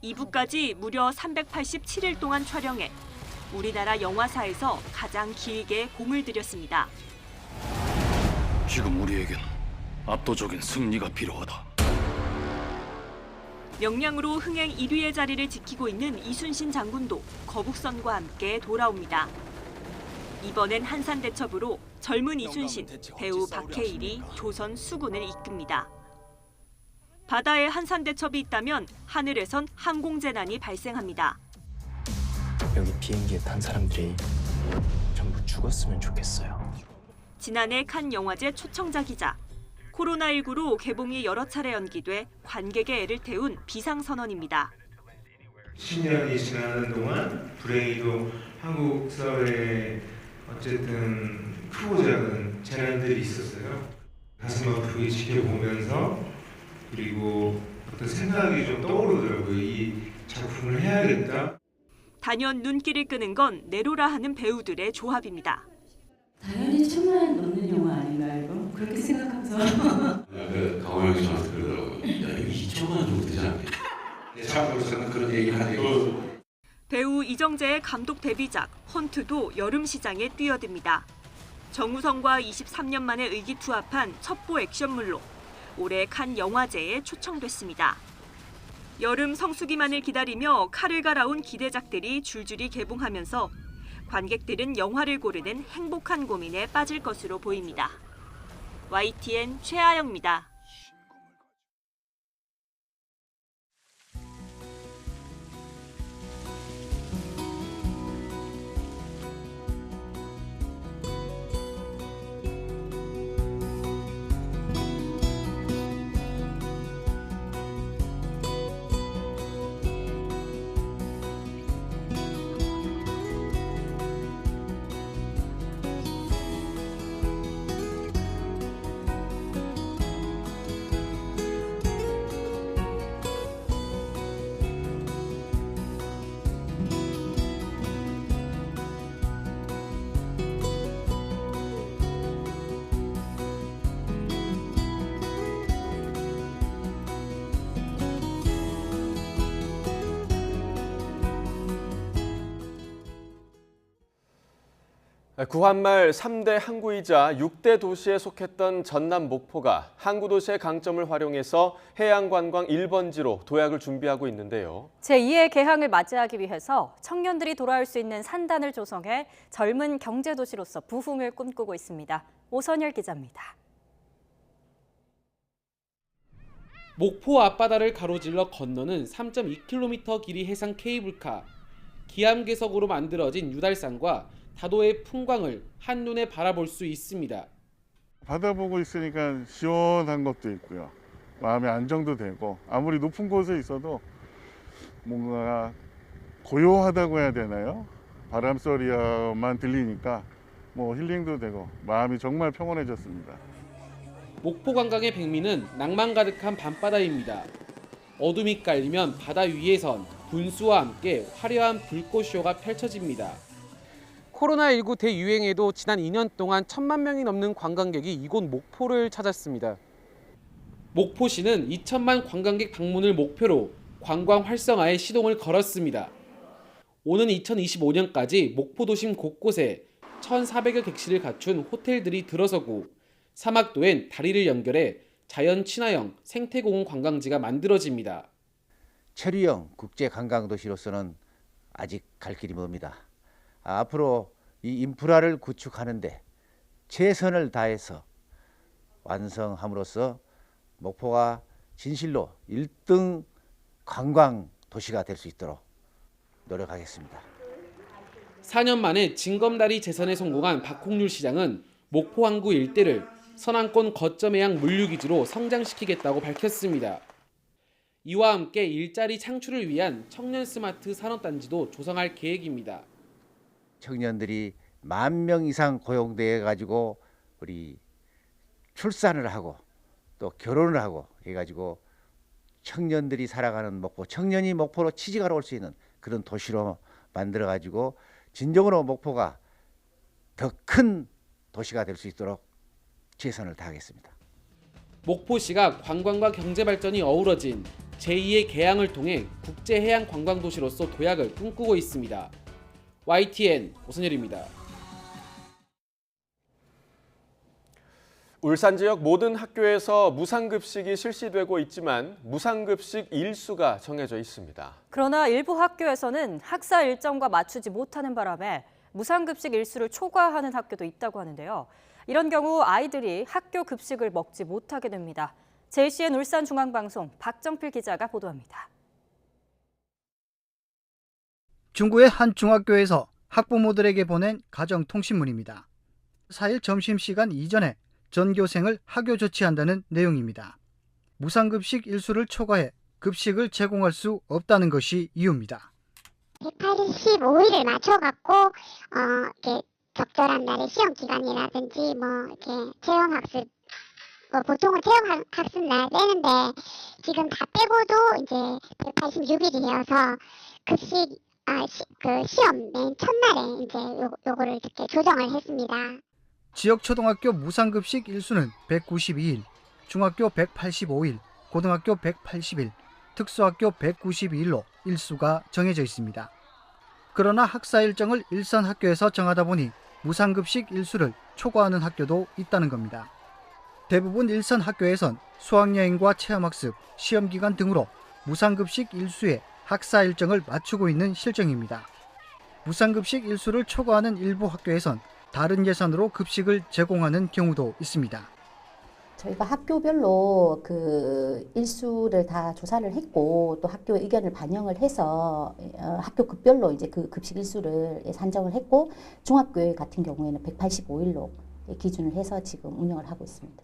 2부까지 무려 387일 동안 촬영해 우리나라 영화사에서 가장 길게 공을 들였습니다. 지금 우리에겐 압도적인 승리가 필요하다. 명량으로 흥행 1위의 자리를 지키고 있는 이순신 장군도 거북선과 함께 돌아옵니다. 이번엔 한산대첩으로 젊은 이순신, 배우 박해일이 조선 수군을 이끕니다. 바다에 한산대첩이 있다면 하늘에선 항공재난이 발생합니다. 여기 비행기에 탄 사람들이 전부 죽었으면 좋겠어요. 지난해 칸 영화제 초청자 기자. 코로나19로 개봉이 여러 차례 연기돼 관객의 애를 태운 비상선언입니다. 10년이 지나는 동안 불행히도 한국 사회에 어쨌든 크고 작은 재난들이 있었어요. 가슴 아프게 지켜보면서 그리고 어떤 생각이 좀 떠오르더라고요. 이 작품을 해야겠다. 단연 눈길을 끄는 건 내로라 하는 배우들의 조합입니다. 당연히 1000만 넘는 영화 아닌가 이거? 그렇게 생각하면서 강호 형이 저한테 그러더라고요. 야 이거 2천만 원 정도 되지 않겠냐? 참고로서는 그런 얘기를 하네요. 배우 이정재의 감독 데뷔작 헌트도 여름 시장에 뛰어듭니다. 정우성과 23년 만에 의기투합한 첩보 액션물로 올해 칸 영화제에 초청됐습니다. 여름 성수기만을 기다리며 칼을 갈아온 기대작들이 줄줄이 개봉하면서 관객들은 영화를 고르는 행복한 고민에 빠질 것으로 보입니다. YTN 최아영입니다. 구한말 3대 항구이자 6대 도시에 속했던 전남 목포가 항구 도시의 강점을 활용해서 해양관광 1번지로 도약을 준비하고 있는데요. 제2의 개항을 맞이하기 위해서 청년들이 돌아올 수 있는 산단을 조성해 젊은 경제도시로서 부흥을 꿈꾸고 있습니다. 오선열 기자입니다. 목포 앞바다를 가로질러 건너는 3.2km 길이 해상 케이블카. 기암괴석으로 만들어진 유달산과 다도의 풍광을 한눈에 바라볼 수 있습니다. 바다 보고 있으니까 시원한 것도 있고요. 마음의 안정도 되고 아무리 높은 곳에 있어도 뭔가 고요하다고 해야 되나요? 바람 소리만 들리니까 뭐 힐링도 되고 마음이 정말 평온해졌습니다. 목포 관광의 백미는 낭만 가득한 밤바다입니다. 어둠이 깔리면 바다 위에선 분수와 함께 화려한 불꽃쇼가 펼쳐집니다. 코로나19 대유행에도 지난 2년 동안 1000만 명이 넘는 관광객이 이곳 목포를 찾았습니다. 목포시는 2000만 관광객 방문을 목표로 관광 활성화에 시동을 걸었습니다. 오는 2025년까지 목포 도심 곳곳에 1,400여 객실을 갖춘 호텔들이 들어서고 사막도엔 다리를 연결해 자연 친화형 생태공원 관광지가 만들어집니다. 체류형 국제관광도시로서는 아직 갈 길이 멉니다. 앞으로 이 인프라를 구축하는데 최선을 다해서 완성함으로써 목포가 진실로 1등 관광 도시가 될 수 있도록 노력하겠습니다. 4년 만에 징검다리 재선에 성공한 박홍률 시장은 목포 항구 일대를 선안권 거점 해양 물류기지로 성장시키겠다고 밝혔습니다. 이와 함께 일자리 창출을 위한 청년 스마트 산업단지도 조성할 계획입니다. 청년들이 10,000명 이상 고용돼 가지고 우리 출산을 하고 또 결혼을 하고 해가지고 청년들이 살아가는 목포, 청년이 목포로 취직하러 올 수 있는 그런 도시로 만들어 가지고 진정으로 목포가 더 큰 도시가 될 수 있도록 최선을 다하겠습니다. 목포시가 관광과 경제 발전이 어우러진 제2의 개항을 통해 국제 해양 관광 도시로서 도약을 꿈꾸고 있습니다. YTN 오선열입니다. 울산 지역 모든 학교에서 무상급식이 실시되고 있지만 무상급식 일수가 정해져 있습니다. 그러나 일부 학교에서는 학사 일정과 맞추지 못하는 바람에 무상급식 일수를 초과하는 학교도 있다고 하는데요. 이런 경우 아이들이 학교 급식을 먹지 못하게 됩니다. JCN 울산중앙방송 박정필 기자가 보도합니다. 중구의 한 중학교에서 학부모들에게 보낸 가정통신문입니다. 4일 점심시간 이전에 전교생을 학교 조치한다는 내용입니다. 무상급식 일수를 초과해 급식을 제공할 수 없다는 것이 이유입니다. 185일을 맞춰갖고 이렇게 적절한 날에 시험 기간이라든지 이렇게 체험학습 보통은 체험학습 날 빼는데 지금 다 빼고도 이제 186일이어서 급식 그 시험 맨 첫날에 이제 요거를 이렇게 조정을 했습니다. 지역 초등학교 무상급식 일수는 192일, 중학교 185일, 고등학교 180일, 특수학교 192일로 일수가 정해져 있습니다. 그러나 학사 일정을 일선 학교에서 정하다 보니 무상급식 일수를 초과하는 학교도 있다는 겁니다. 대부분 일선 학교에선 수학여행과 체험학습, 시험기간 등으로 무상급식 일수에 학사 일정을 맞추고 있는 실정입니다. 무상급식 일수를 초과하는 일부 학교에선 다른 예산으로 급식을 제공하는 경우도 있습니다. 저희가 학교별로 그 일수를 다 조사를 했고 또 학교 의견을 반영을 해서 학교 급별로 이제 그 급식 일수를 산정을 했고 중학교 같은 경우에는 185일로 기준을 해서 지금 운영을 하고 있습니다.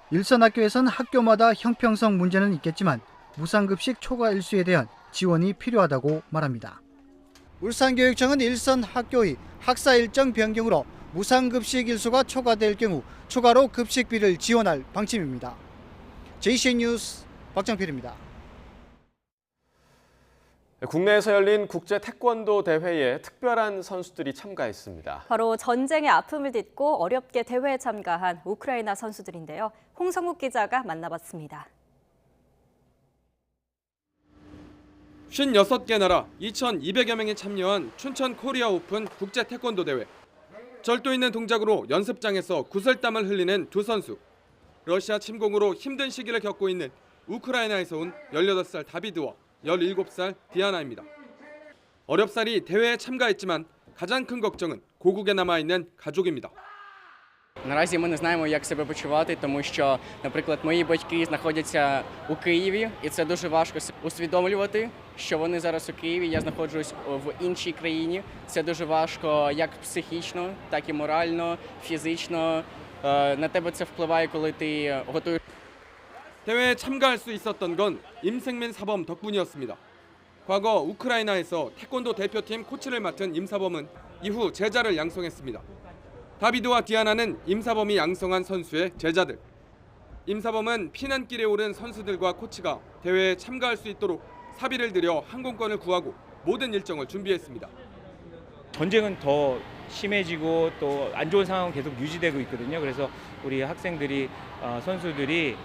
일선 학교에서는 학교마다 형평성 문제는 있겠지만 무상급식 초과 일수에 대한 지원이 필요하다고 말합니다. 울산교육청은 일선 학교의 학사 일정 변경으로 무상급식 일수가 초과될 경우 추가로 급식비를 지원할 방침입니다. JCN 뉴스 박정필입니다. 국내에서 열린 국제 태권도 대회에 특별한 선수들이 참가했습니다. 바로 전쟁의 아픔을 딛고 어렵게 대회에 참가한 우크라이나 선수들인데요. 홍성국 기자가 만나봤습니다. 56개 나라 2,200여 명이 참여한 춘천 코리아 오픈 국제 태권도 대회. 절도 있는 동작으로 연습장에서 구슬땀을 흘리는 두 선수. 러시아 침공으로 힘든 시기를 겪고 있는 우크라이나에서 온 18살 다비드와 17살 디아나입니다. 어렵사리 대회에 참가했지만 가장 큰 걱정은 고국에 남아있는 가족입니다. Наразі ми не знаємо, як себе почувати, тому що, наприклад, мої батьки знаходяться у Києві, і це дуже важко усвідомлювати, що вони зараз у Києві, я знаходжусь в іншій країні. Це дуже важко як психічно, так і морально, фізично. На тебе це впливає, коли ти готуєш. 대회에 참가할 수 있었던 건 임생민 사범 덕분이었습니다. 과거 우크라이나에서 태권도 대표팀 코치를 맡은 임사범은 이후 제자를 양성했습니다. 다비드와 디아나는 임사범이 양성한 선수의 제자들. 임사범은 피난길에 오른 선수들과 코치가 대회에 참가할 수 있도록 사비를 들여 항공권을 구하고 모든 일정을 준비했습니다. 전쟁은 더 심해지고 또 안 좋은 상황은 계속 유지되고 있거든요. 그래서 우리 학생들이 선수들이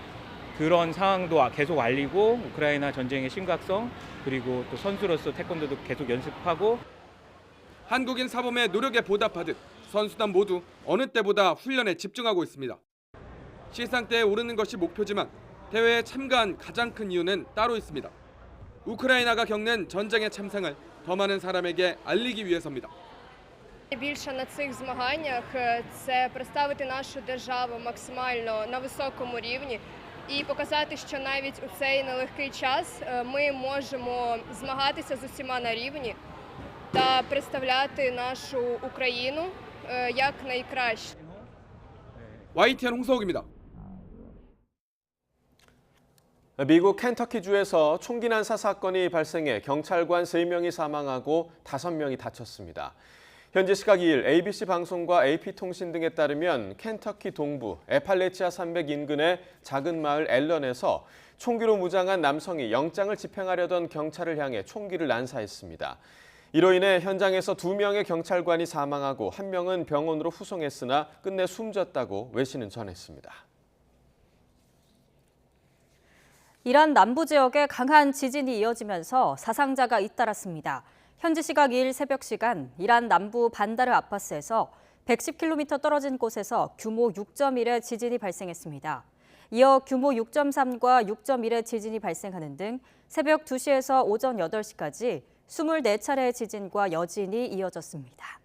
그런 상황도 계속 알리고 우크라이나 전쟁의 심각성 그리고 또 선수로서 태권도도 계속 연습하고 한국인 사범의 노력에 보답하듯 선수단 모두 어느 때보다 훈련에 집중하고 있습니다. 시상대에 오르는 것이 목표지만 대회에 참가한 가장 큰 이유는 따로 있습니다. 우크라이나가 겪는 전쟁의 참상을 더 많은 사람에게 알리기 위해서입니다. Найбільше на цих змаганнях це представити нашу державу максимально на високому рівні і показати, що навіть у цей нелегкий час ми можемо змагатися з усіма на рівні та представляти нашу Україну як найкраще. YTN 홍서욱입니다. 미국 켄터키주에서 총기 난사 사건이 발생해 경찰관 3명이 사망하고 5명이 다쳤습니다. 현지 시각 2일 ABC 방송과 AP통신 등에 따르면 켄터키 동부 에팔레치아 산맥 인근의 작은 마을 앨런에서 총기로 무장한 남성이 영장을 집행하려던 경찰을 향해 총기를 난사했습니다. 이로 인해 현장에서 2명의 경찰관이 사망하고 1명은 병원으로 후송했으나 끝내 숨졌다고 외신은 전했습니다. 이란 남부 지역에 강한 지진이 이어지면서 사상자가 잇따랐습니다. 현지 시각 2일 새벽 시간 이란 남부 반다르 아바스에서 110km 떨어진 곳에서 규모 6.1의 지진이 발생했습니다. 이어 규모 6.3과 6.1의 지진이 발생하는 등 새벽 2시에서 오전 8시까지 24차례의 지진과 여진이 이어졌습니다.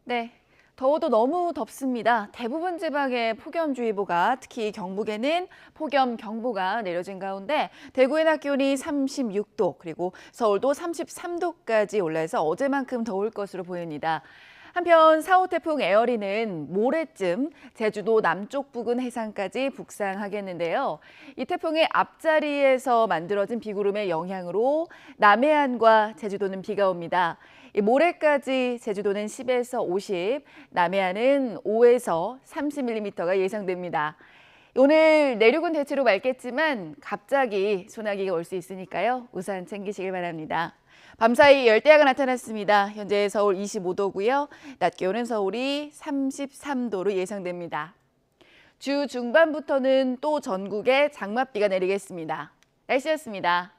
네, 더워도 너무 덥습니다. 대부분 지방에 폭염주의보가, 특히 경북에는 폭염경보가 내려진 가운데 대구의 낮 기온이 36도, 그리고 서울도 33도까지 올라서 어제만큼 더울 것으로 보입니다. 한편 4호 태풍 에어리는 모레쯤 제주도 남쪽 부근 해상까지 북상하겠는데요. 이 태풍의 앞자리에서 만들어진 비구름의 영향으로 남해안과 제주도는 비가 옵니다. 모레까지 제주도는 10에서 50, 남해안은 5에서 30mm가 예상됩니다. 오늘 내륙은 대체로 맑겠지만 갑자기 소나기가 올 수 있으니까요. 우산 챙기시길 바랍니다. 밤사이 열대야가 나타났습니다. 현재 서울 25도고요. 낮 기온은 서울이 33도로 예상됩니다. 주 중반부터는 또 전국에 장맛비가 내리겠습니다. 날씨였습니다.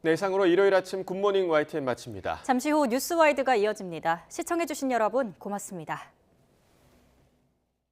네, 이상으로 일요일 아침 굿모닝 YTN 마칩니다. 잠시 후 뉴스와이드가 이어집니다. 시청해주신 여러분 고맙습니다.